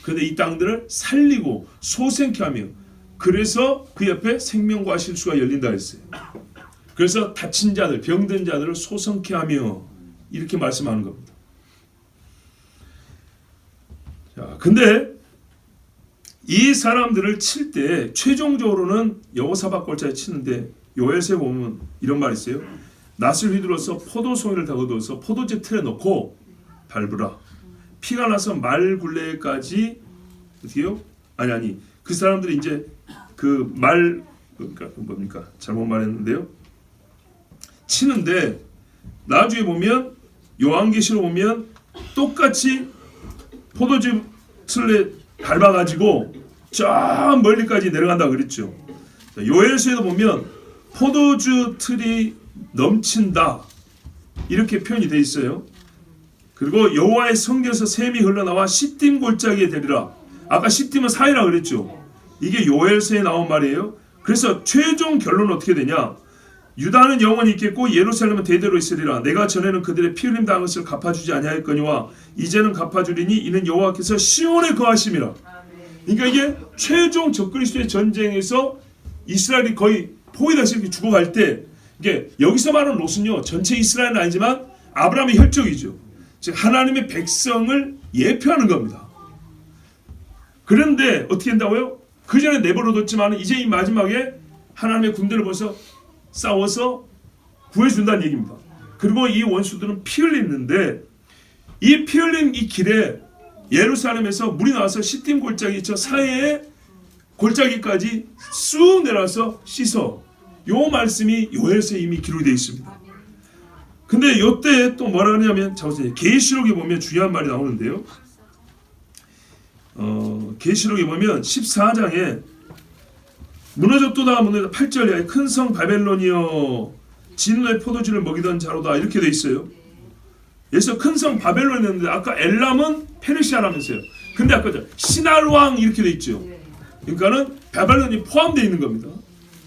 그런데 이 땅들을 살리고 소생케 하며, 그래서 그 옆에 생명과 실수가 열린다 했어요. 그래서 다친 자들, 병든 자들을 소생케 하며 이렇게 말씀하는 겁니다. 자, 근데 이 사람들을 칠 때 최종적으로는 여호사밧 골짜기 치는데 요엘서에 보면 이런 말이 있어요. 낫을 휘두르서 포도송이를 다거두어서 포도즙 틀에 넣고 밟으라. 피가 나서 말 굴레까지 어떻게요? 아니 그 사람들이 이제 그 말 그러니까 뭡니까? 잘못 말했는데요. 치는데 나중에 보면 요한계시로 보면 똑같이 포도즙 틀에 밟아가지고 저 멀리까지 내려간다고 그랬죠. 요엘서에도 보면 포도주 틀이 넘친다 이렇게 표현이 돼 있어요. 그리고 여호와의 성전에서 샘이 흘러나와 시딤 골짜기에 되리라. 아까 시딤은 사이라 그랬죠. 이게 요엘서에 나온 말이에요. 그래서 최종 결론은 어떻게 되냐? 유다는 영원히 있겠고 예루살렘은 대대로 있으리라. 내가 전에는 그들의 피 흘림 당한 것을 갚아주지 아니하였거니와 이제는 갚아주리니 이는 여호와께서 시온에 거하심이라. 그러니까 이게 최종 적그리스도의 전쟁에서 이스라엘이 거의 포위다시피 죽어갈 때, 이게 여기서 말하는 롯은요 전체 이스라엘은 아니지만 아브라함의 혈족이죠. 즉 하나님의 백성을 예표하는 겁니다. 그런데 어떻게 된다고요? 그 전에 내버려뒀지만 이제 이 마지막에 하나님의 군대를 벌써 싸워서 구해준다는 얘기입니다. 그리고 이 원수들은 피 흘리는데, 이 피 흘린 이 길에 예루살렘에서 물이 나와서 시딤 골짜기 저 사이에 골짜기까지 쑥 내려서 씻어. 요 말씀이 요엘서에 이미 기록이 되어 있습니다. 근데 요때 또 뭐라 하냐면, 계시록에 보면 중요한 말이 나오는데요. 계시록에 보면 14장에 무너졌도다 무너졌다 8절에 큰 성 바벨론이여 진노의 포도주를 먹이던 자로다 이렇게 돼 있어요. 여기서 큰 성 바벨론이었는데 아까 엘람은 페르시아라면서요. 근데 아까 신할왕 이렇게 돼 있죠. 그러니까는 바벨론이 포함되어 있는 겁니다.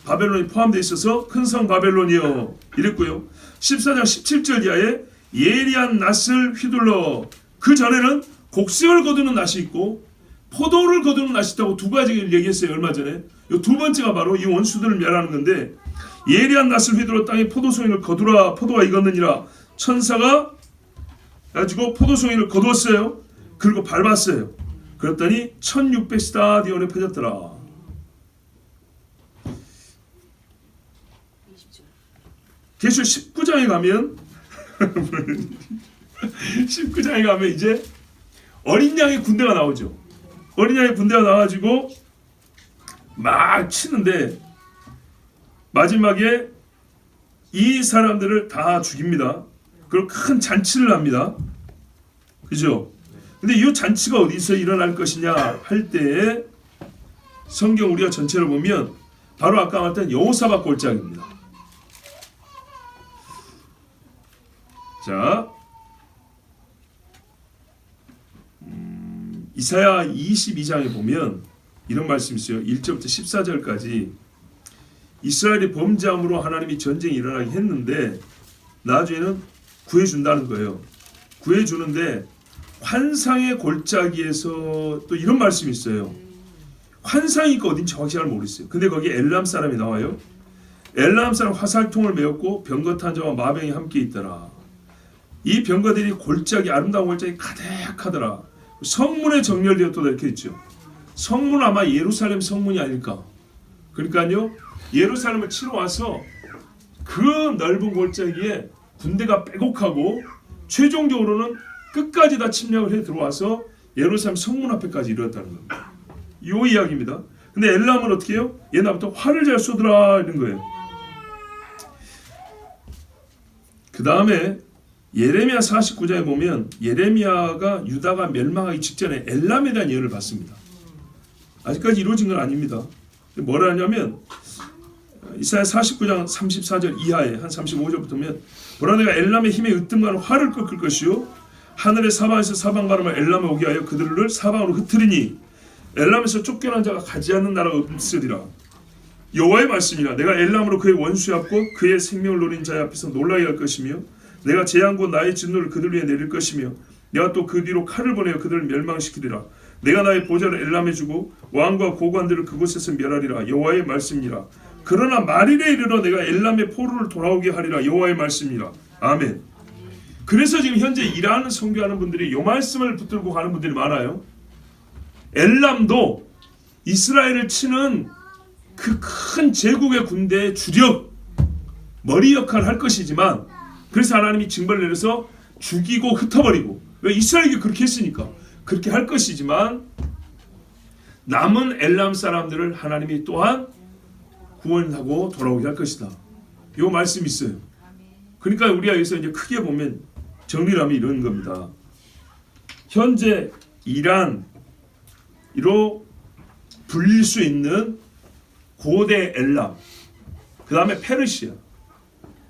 바벨론이 포함되어 있어서 큰 성 바벨론이여 이랬고요. 14장 17절 이하에 예리한 낫을 휘둘러. 그 전에는 곡식을 거두는 낫이 있고 포도를 거두는 낫이 있다고 두 가지를 얘기했어요. 얼마 전에. 이 두 번째가 바로 이 원수들을 멸하는 건데, 예리한 낫을 휘둘러 땅에 포도송이를 거두라. 포도가 익었느니라. 천사가 가지고 포도송이를 거두었어요. 그리고 밟았어요. 그랬더니 1600스타디온에 펴졌더라. 계시록 19장에 가면 19장에 가면 이제 어린 양의 군대가 나오죠. 어린 양의 군대가 나와가지고 막 치는데 마지막에 이 사람들을 다 죽입니다. 그리고 큰 잔치를 합니다. 그죠? 근데 이 잔치가 어디서 일어날 것이냐 할 때에 성경 우리가 전체를 보면 바로 아까 말했던 여호사밧 골짜기입니다. 자, 이사야 22장에 보면 이런 말씀이 있어요. 1절부터 14절까지 이스라엘이 범죄함으로 하나님이 전쟁이 일어나게 했는데 나중에는 구해준다는 거예요. 구해주는데 환상의 골짜기에서 또 이런 말씀이 있어요. 환상이니까 어딘지 정확히 잘 모르겠어요. 근데 거기에 엘람 사람이 나와요. 엘람 사람 화살통을 메었고 병거탄 자와 마병이 함께 있더라. 이 병거들이 골짜기 아름다운 골짜기 가득하더라. 성문에 정렬되었다 이렇게 있죠. 성문 아마 예루살렘 성문이 아닐까. 그러니까요 예루살렘을 치러 와서 그 넓은 골짜기에 군대가 빼곡하고 최종적으로는 끝까지 다 침략을 해 들어와서 예루살렘 성문 앞에까지 이르렀다는 겁니다. 이 이야기입니다. 근데 엘람은 어떻게 해요? 옛날부터 활을 잘 쏘더라 이런 거예요. 그 다음에 예레미야 49장에 보면 예레미야가 유다가 멸망하기 직전에 엘람에 대한 예언을 받습니다. 아직까지 이루어진 건 아닙니다. 뭐라 하냐면 이사야 49장 34절 이하에 한 35절부터 보면 보라 내가 엘람의 힘에 으뜸가는 활을 꺾을 것이요 하늘의 사방에서 사방바람을 엘람에 오게 하여 그들을 사방으로 흩트리니 엘람에서 쫓겨난 자가 가지 않는 나라가 없으리라. 여호와의 말씀이라. 내가 엘람으로 그의 원수에 앞고 그의 생명을 노린 자의 앞에서 놀라게 할 것이며 내가 재앙과 나의 진노를 그들 위에 내릴 것이며 내가 또 그 뒤로 칼을 보내어 그들을 멸망시키리라. 내가 나의 보좌를 엘람에 주고 왕과 고관들을 그곳에서 멸하리라. 여호와의 말씀이라. 그러나 말일에 이르러 내가 엘람의 포로를 돌아오게 하리라. 여호와의 말씀이라. 아멘. 그래서 지금 현재 일하는 선교하는 분들이 이 말씀을 붙들고 가는 분들이 많아요. 엘람도 이스라엘을 치는 그 큰 제국의 군대의 주력 머리 역할을 할 것이지만 그래서 하나님이 징벌을 내려서 죽이고 흩어버리고 왜 이스라엘이 그렇게 했으니까 그렇게 할 것이지만 남은 엘람 사람들을 하나님이 또한 구원하고 돌아오게 할 것이다. 이 말씀이 있어요. 그러니까 우리가 여기서 이제 크게 보면 정리를 하면 이런 겁니다. 현재 이란으로 불릴 수 있는 고대 엘람, 그 다음에 페르시아.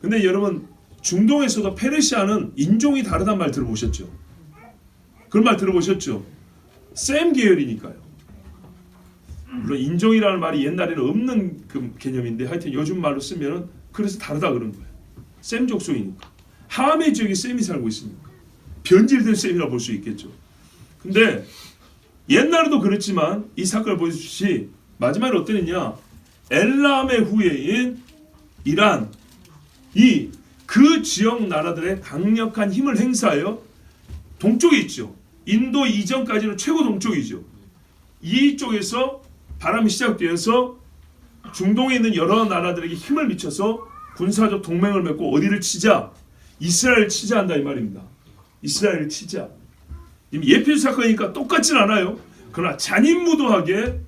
근데 여러분 중동에서도 페르시아는 인종이 다르단 말 들어보셨죠? 그런 말 들어보셨죠? 셈 계열이니까요. 물론 인종이라는 말이 옛날에는 없는 그 개념인데 하여튼 요즘 말로 쓰면은 그래서 다르다 그런 거예요. 셈 족속이니까. 함의 지역에 셈이 살고 있으니까 변질된 셈이라 볼 수 있겠죠. 근데 옛날에도 그랬지만 이 사건을 보여주시 마지막에 어땠느냐? 엘람의 후예인 이란 이 그 지역 나라들의 강력한 힘을 행사하여 동쪽에 있죠. 인도 이전까지는 최고 동쪽이죠. 이쪽에서 바람이 시작되어서 중동에 있는 여러 나라들에게 힘을 미쳐서 군사적 동맹을 맺고 어디를 치자? 이스라엘을 치자 한다 이 말입니다. 이스라엘을 치자. 예필 사건이니까 똑같진 않아요. 그러나 잔인무도하게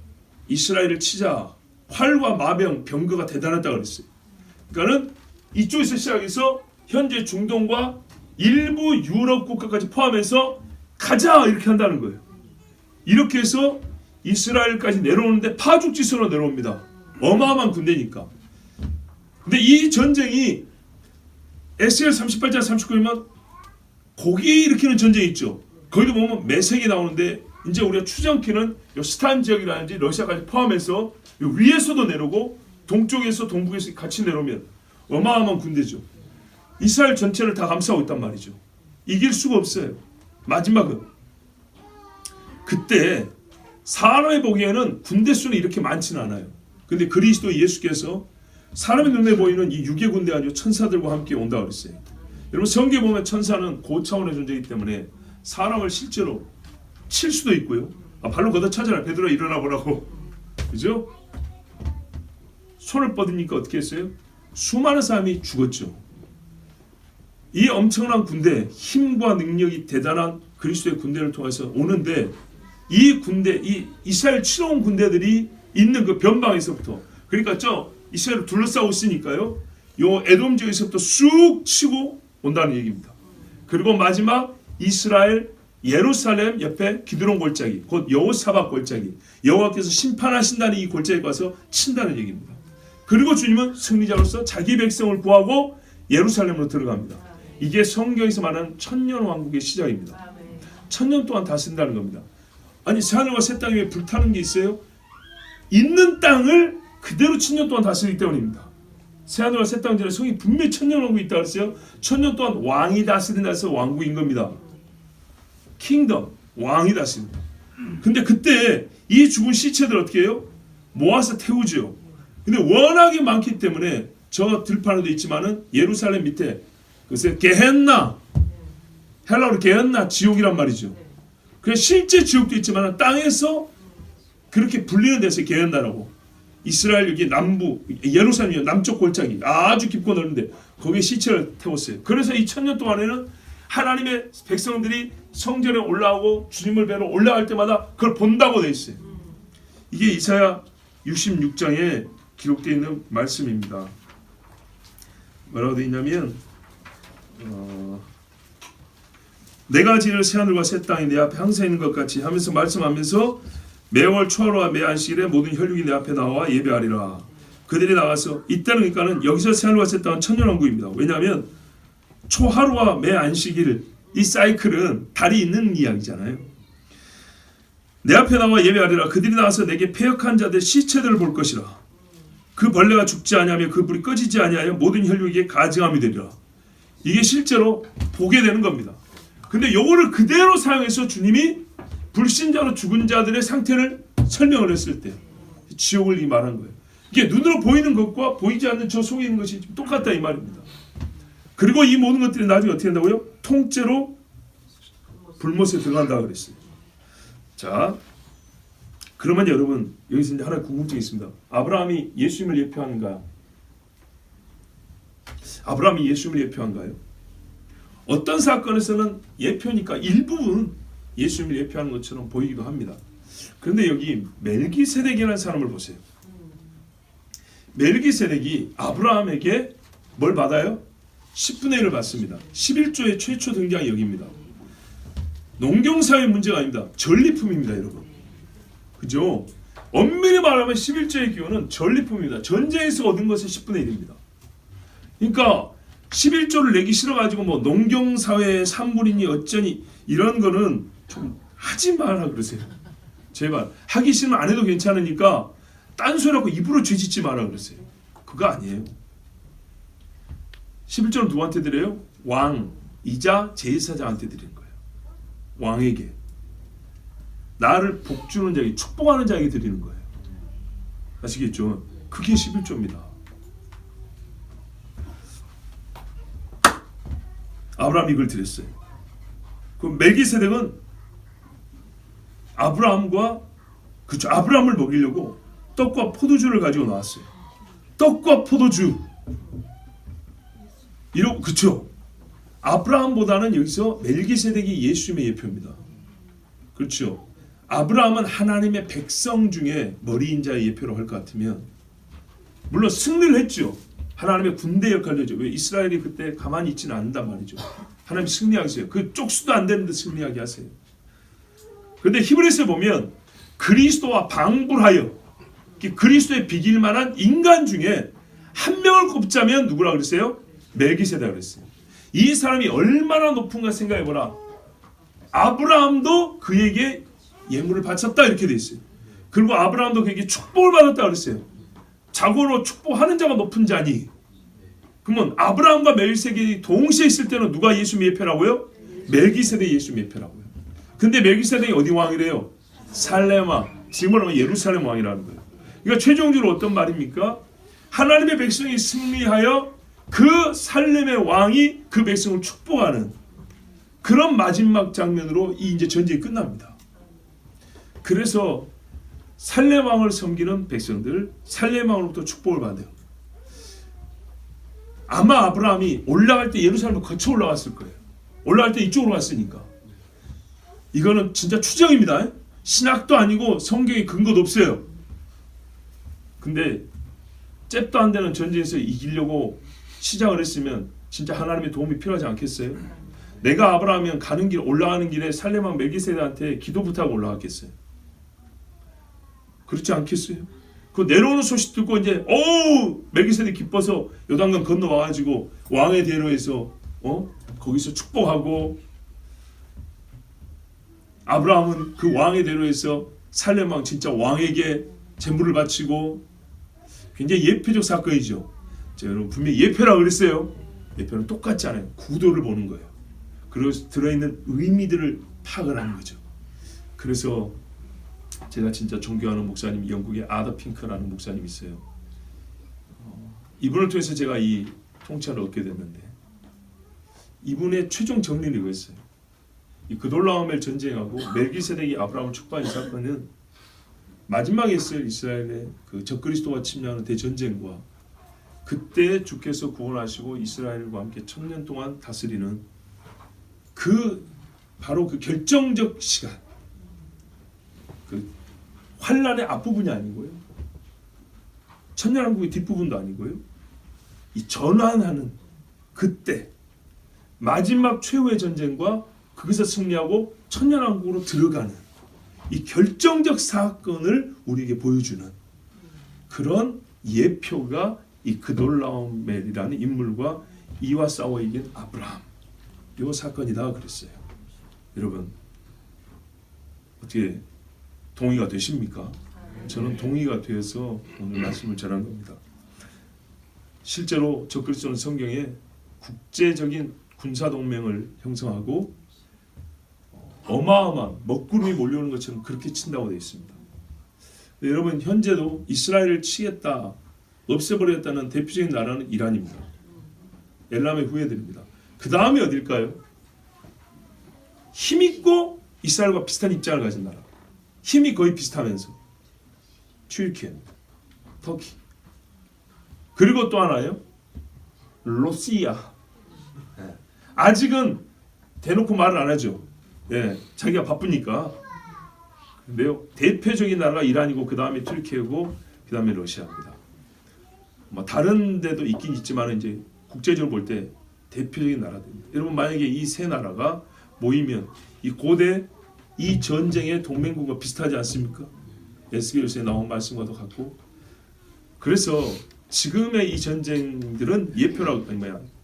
이스라엘을 치자. 활과 마병, 병거가 대단하다고 그랬어요. 그러니까는 이쪽에서 시작해서 현재 중동과 일부 유럽 국가까지 포함해서 가자 이렇게 한다는 거예요. 이렇게 해서 이스라엘까지 내려오는데 파죽지세로 내려옵니다. 어마어마한 군대니까. 근데 이 전쟁이 에스겔 38장 39이면 고기 일으키는 전쟁이 있죠. 거기도 보면 매색이 나오는데 이제 우리가 추정키는 요 스탄 지역이라든지 러시아까지 포함해서 요 위에서도 내려오고 동쪽에서 동북에서 같이 내려오면 어마어마한 군대죠. 이스라엘 전체를 다 감싸고 있단 말이죠. 이길 수가 없어요. 마지막은 그때 사람이 보기에는 군대 수는 이렇게 많지는 않아요. 근데 그리스도 예수께서 사람의 눈에 보이는 이 육의 군대가 아니고 천사들과 함께 온다고 그랬어요. 여러분 성경에 보면 천사는 고차원의 존재이기 때문에 사람을 실제로 칠 수도 있고요. 발로 걷어차잖아요. 베드로 일어나 보라고. 그죠? 손을 뻗으니까 어떻게 했어요? 수많은 사람이 죽었죠. 이 엄청난 군대, 힘과 능력이 대단한 그리스도의 군대를 통해서 오는데 이 군대, 이 이스라엘 치러온 군대들이 있는 그 변방에서부터 그러니까 저 이스라엘을 둘러싸고 있으니까요. 요 에돔 지역에서부터 쑥 치고 온다는 얘기입니다. 그리고 마지막 이스라엘 예루살렘 옆에 기드론 골짜기, 곧 여호사밧 골짜기, 여호와께서 심판하신다는 이 골짜기에 가서 친다는 얘기입니다. 그리고 주님은 승리자로서 자기 백성을 구하고 예루살렘으로 들어갑니다. 이게 성경에서 말하는 천년 왕국의 시작입니다. 천년 동안 다스린다는 겁니다. 아니 새하늘과 새 땅 위에 불타는 게 있어요? 있는 땅을 그대로 천년 동안 다스리기 때문입니다. 새하늘과 새 땅 전에 성이 분명히 천년 왕국이 있다고 했어요. 천년 동안 왕이 다스린다 해서 왕국인 겁니다. 킹덤, 왕이 다스립니다. 근데 그때 이 죽은 시체들 어떻게 해요? 모아서 태우죠. 근데 워낙에 많기 때문에 저 들판에도 있지만은 예루살렘 밑에 그래서 게헨나, 헬라어로 게헨나 지옥이란 말이죠. 그래서 실제 지옥도 있지만 땅에서 그렇게 불리는 데서 게헨나라고. 이스라엘 여기 남부 예루살렘 남쪽 골짜기 아주 깊고 넓은데 거기에 시체를 태웠어요. 그래서 이 천년 동안에는 하나님의 백성들이 성전에 올라오고 주님을 뵈러 올라갈 때마다 그걸 본다고 돼 있어요. 이게 이사야 66장에 기록되어 있는 말씀입니다. 뭐라고 되어 있냐면 내가 지을 새하늘과 새 땅이 내 앞에 항상 있는 것 같이 하면서 말씀하면서 매월 초하루와 매 안식일에 모든 혈육이 내 앞에 나와 예배하리라. 그들이 나가서 이때는 그러니까는 여기서 새하늘과 새 땅은 천년왕국입니다. 왜냐하면 초하루와 매 안식일 이 사이클은 달이 있는 이야기잖아요. 내 앞에 나와 예배하리라. 그들이 나와서 내게 패역한 자들 시체들을 볼 것이라. 그 벌레가 죽지 아니하며 그 불이 꺼지지 아니하여 모든 혈육에게 가증함이 되리라. 이게 실제로 보게 되는 겁니다. 근데 요거를 그대로 사용해서 주님이 불신자로 죽은 자들의 상태를 설명을 했을 때 지옥을 이 말한 거예요. 이게 눈으로 보이는 것과 보이지 않는 저 속에 있는 것이 똑같다 이 말입니다. 그리고 이 모든 것들이 나중에 어떻게 한다고요? 통째로 불못에 들어간다고 그랬어요. 자, 그러면 여러분 여기서 이제 하나의 궁금증이 있습니다. 아브라함이 예수님을 예표하는가요? 아브라함이 예수님을 예표한가요? 어떤 사건에서는 예표니까 일부분 예수님을 예표하는 것처럼 보이기도 합니다. 그런데 여기 멜기세덱이라는 사람을 보세요. 멜기세덱이 아브라함에게 뭘 받아요? 10분의 1을 받습니다. 11조의 최초 등장이 여기입니다. 농경사회 문제가 아닙니다. 전리품입니다, 여러분. 그죠? 엄밀히 말하면 11조의 기호는 전리품입니다. 전쟁에서 얻은 것의 10분의 1입니다. 그러니까 11조를 내기 싫어가지고 뭐 농경사회의 산물이니 어쩌니 이런 거는 좀 하지 마라 그러세요. 제발. 하기 싫으면 안 해도 괜찮으니까 딴소리하고 입으로 죄짓지 마라 그러세요. 그거 아니에요. 11조는 누구한테 드려요? 왕이자 제사장한테 드리는 거예요. 왕에게. 나를 복주는 자에게, 축복하는 자에게 드리는 거예요. 아시겠죠? 그게 11조입니다. 아브라함이 이걸 드렸어요. 그럼 멜기세덱은 아브라함을 먹이려고 떡과 포도주를 가지고 나왔어요. 떡과 포도주. 그렇죠. 아브라함보다는 여기서 멜기세덱이 예수님의 예표입니다. 그렇죠. 아브라함은 하나님의 백성 중에 머리인 자의 예표로 할 것 같으면, 물론 승리를 했죠. 하나님의 군대 역할을 했죠. 왜 이스라엘이 그때 가만히 있지는 않는단 말이죠. 하나님 승리하게 하세요. 그 쪽수도 안 되는데 승리하게 하세요. 그런데 히브리서에 보면 그리스도와 방불하여, 그리스도에 비길 만한 인간 중에 한 명을 꼽자면 누구라 그랬어요? 멜기세덱 그랬어요. 이 사람이 얼마나 높은가 생각해보라. 아브라함도 그에게 예물을 바쳤다 이렇게 돼 있어요. 그리고 아브라함도 그에게 축복을 받았다 그랬어요. 자고로 축복하는 자가 높은 자니. 그러면 아브라함과 멜기세덱이 동시에 있을 때는 누가 예수님의 예표라고요? 멜기세덱이 예수님의 예표라고요. 근데 멜기세덱이 어디 왕이래요? 살렘 왕. 지금으로 하면 예루살렘 왕이라는 거예요. 그러니까 최종적으로 어떤 말입니까? 하나님의 백성이 승리하여 그 살렘의 왕이 그 백성을 축복하는 그런 마지막 장면으로 이 이제 전쟁이 끝납니다. 그래서 살렘 왕을 섬기는 백성들, 살렘 왕으로부터 축복을 받아요. 아마 아브라함이 올라갈 때 예루살렘을 거쳐 올라갔을 거예요. 올라갈 때 이쪽으로 갔으니까. 이거는 진짜 추정입니다. 신학도 아니고 성경에 근거도 없어요. 근데 잽도 안 되는 전쟁에서 이기려고 시작을 했으면 진짜 하나님의 도움이 필요하지 않겠어요? 내가 아브라함이면 가는 길, 올라가는 길에 살렘 왕 멜기세덱한테 기도 부탁하고 올라갔겠어요? 그렇지 않겠어요? 그 내려오는 소식 듣고 이제 멜기세덱 기뻐서 요단강 건너와가지고 왕의 대로에서 거기서 축복하고, 아브라함은 그 왕의 대로에서 살렘 왕 진짜 왕에게 제물을 바치고, 굉장히 예표적 사건이죠. 여러분 분명히 예표라고 그랬어요. 예표는 똑같지 않아요. 구도를 보는 거예요. 그리고 들어있는 의미들을 파악을 하는 거죠. 그래서 제가 진짜 존경하는 목사님, 영국의 아더 핑크라는 목사님이 있어요. 이분을 통해서 제가 이 통찰을 얻게 됐는데, 이분의 최종 정리를 이거였어요. 이 그돌라오멜 전쟁하고 멜기세덱이 아브라함을 축복한 이 사건은 마지막에 있을 이스라엘의 그 적그리스도가 침략하는 대전쟁과 그때 주께서 구원하시고 이스라엘과 함께 1000년 동안 다스리는 바로 그 결정적 시간, 그 환란의 앞부분이 아니고요, 천년왕국의 뒷부분도 아니고요, 이 전환하는 그때 마지막 최후의 전쟁과 거기서 승리하고 천년왕국으로 들어가는 이 결정적 사건을 우리에게 보여주는 그런 예표가 이 그돌라오멜이라는 인물과 이와 싸워 이긴 아브라함, 이 사건이다 그랬어요. 여러분 어떻게 동의가 되십니까? 저는 동의가 되어서 오늘 말씀을 전한 겁니다. 실제로 적그리스도는 성경에 국제적인 군사동맹을 형성하고 어마어마한 먹구름이 몰려오는 것처럼 그렇게 친다고 되어 있습니다. 여러분 현재도 이스라엘을 치겠다, 없애버렸다는 대표적인 나라는 이란입니다. 엘람의 후예들입니다. 그 다음에 어딜까요? 힘있고 이스라엘과 비슷한 입장을 가진 나라, 힘이 거의 비슷하면서 튀르키예입니다. 터키. 그리고 또 하나요, 러시아. 아직은 대놓고 말을 안 하죠. 자기가 바쁘니까. 근데요, 대표적인 나라가 이란이고 그 다음에 튀르키예고 그 다음에 러시아입니다. 뭐 다른 데도 있긴 있지만 이제 국제적으로 볼 때 대표적인 나라들입니다. 여러분 만약에 이 세 나라가 모이면 이 고대 이 전쟁의 동맹국과 비슷하지 않습니까? 에스겔서에 나온 말씀과도 같고. 그래서 지금의 이 전쟁들은 예표라고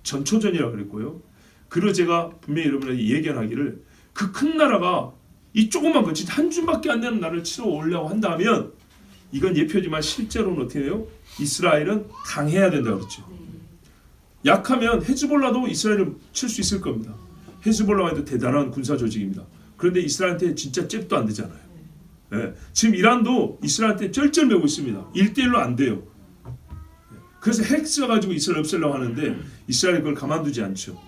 전초전이라고 그랬고요. 그리고 제가 분명히 여러분에게 예견하기를 그 큰 나라가 이 조그만 거 진짜 한 줌밖에 안 되는 나라를 치러 오려고 한다면 이건 예표지만 실제로는 어떻게 해요? 이스라엘은 강해야 된다 그랬죠. 약하면 헤즈볼라도 이스라엘을 칠 수 있을 겁니다. 헤즈볼라가 해도 대단한 군사 조직입니다. 그런데 이스라엘한테 진짜 잽도 안 되잖아요. 예. 지금 이란도 이스라엘한테 쩔쩔매고 있습니다. 1대1로 안 돼요. 그래서 핵 써가지고 이스라엘 없애려고 하는데 이스라엘이 그걸 가만두지 않죠.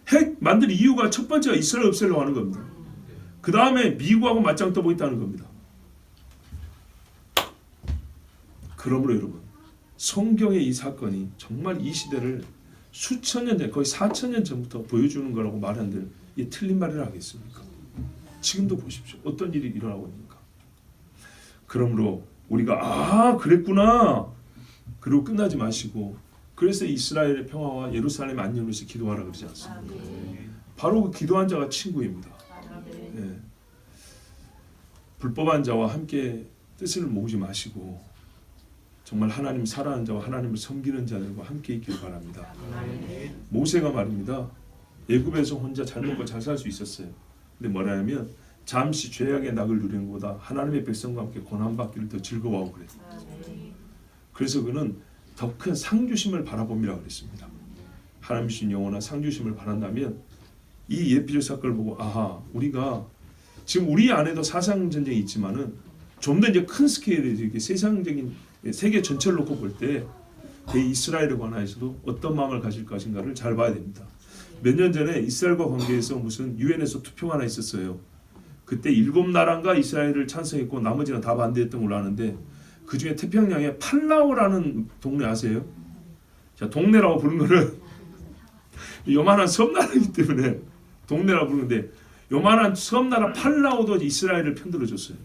핵 만들 이유가 첫 번째가 이스라엘 없애려고 하는 겁니다. 그 다음에 미국하고 맞짱 떠보고 있다는 겁니다. 그러므로 여러분, 성경의 이 사건이 정말 이 시대를 수천 년 전, 거의 4,000년 전부터 보여주는 거라고 말하는데 이게 틀린 말이라 하겠습니까? 지금도 보십시오. 어떤 일이 일어나고 있는가. 그러므로 우리가 그랬구나 그리고 끝나지 마시고, 그래서 이스라엘의 평화와 예루살렘 안녕을 위해서 기도하라 그러지 않습니까? 바로 그 기도한 자가 친구입니다. 예. 불법한 자와 함께 뜻을 모으지 마시고 정말 하나님 사랑하는 자와 하나님을 섬기는 자들과 함께 있길 바랍니다. 모세가 말입니다. 애굽에서 혼자 잘 먹고 잘 살 수 있었어요. 근데 뭐라냐면 잠시 죄악의 낙을 누리는 것보다 하나님의 백성과 함께 고난받기를 더 즐거워하고 그랬어요. 그래서 그는 더 큰 상주심을 바라봅니다 그랬습니다. 하나님 주신 영원한 상주심을 바란다면 이 예표적 사건을 보고 우리가 지금 우리 안에도 사상 전쟁이 있지만은 좀 더 이제 큰 스케일의 이렇게 세상적인 세계 전체를 놓고 볼 때 이스라엘에 관해서도 어떤 마음을 가질 것인가를 잘 봐야 됩니다. 몇 년 전에 이스라엘과 관계해서 무슨 유엔에서 투표가 하나 있었어요. 그때 7나라인가 이스라엘을 찬성했고 나머지는 다 반대했던 걸로 아는데 그 중에 태평양에 팔라우라는 동네 아세요? 자, 동네라고 부르는 거는 요만한 섬나라이기 때문에 동네라고 부르는데 요만한 섬나라 팔라우도 이스라엘을 편들어줬어요.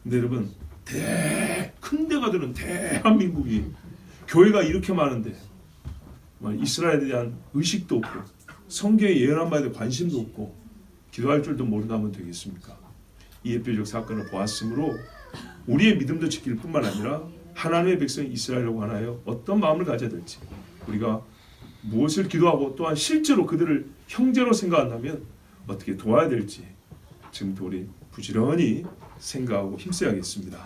근데 여러분 큰 데가 되는 대한민국이 교회가 이렇게 많은데 이스라엘에 대한 의식도 없고 성경의 예언한 바에 대해 관심도 없고 기도할 줄도 모른다면 되겠습니까? 이 예표적 사건을 보았으므로 우리의 믿음도 지킬 뿐만 아니라 하나님의 백성 이스라엘과 관하여 어떤 마음을 가져야 될지, 우리가 무엇을 기도하고 또한 실제로 그들을 형제로 생각한다면 어떻게 도와야 될지 지금부터 우리 부지런히 생각하고 힘써야겠습니다.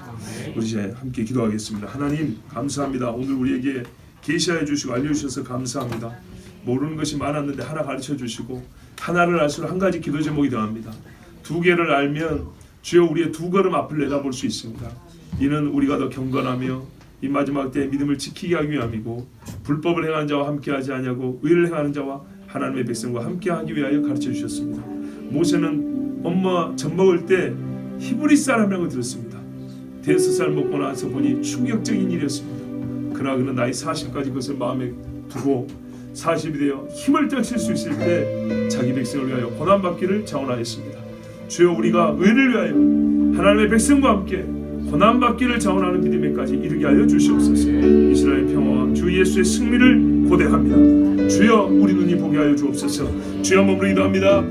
우리 이제 함께 기도하겠습니다. 하나님 감사합니다. 오늘 우리에게 계시하여 주시고 알려주셔서 감사합니다. 모르는 것이 많았는데 하나 가르쳐 주시고 하나를 알수록 한 가지 기도 제목이 더합니다. 2개를 알면 주여 우리의 2걸음 앞을 내다볼 수 있습니다. 이는 우리가 더 경건하며 이 마지막 때 믿음을 지키게 하기 위함이고 불법을 행하는 자와 함께하지 아니하고 의를 행하는 자와 하나님의 백성과 함께하기 위하여 가르쳐 주셨습니다. 모세는 엄마 젖 먹을 때 히브리 사람이라고 들었습니다. 대여섯 먹고 나서 보니 충격적인 일이었습니다. 그러나 그는 나이 40까지 그것을 마음에 두고 40이 되어 힘을 떨칠 수 있을 때 자기 백성을 위하여 고난받기를 자원하였습니다. 주여 우리가 의를 위하여 하나님의 백성과 함께 고난받기를 자원하는 믿음에까지 이르게 하여 주시옵소서. 이스라엘 평화와 주 예수의 승리를 고대합니다. 주여 우리 눈이 보게 하여 주옵소서. 주여 머무르기도 합니다.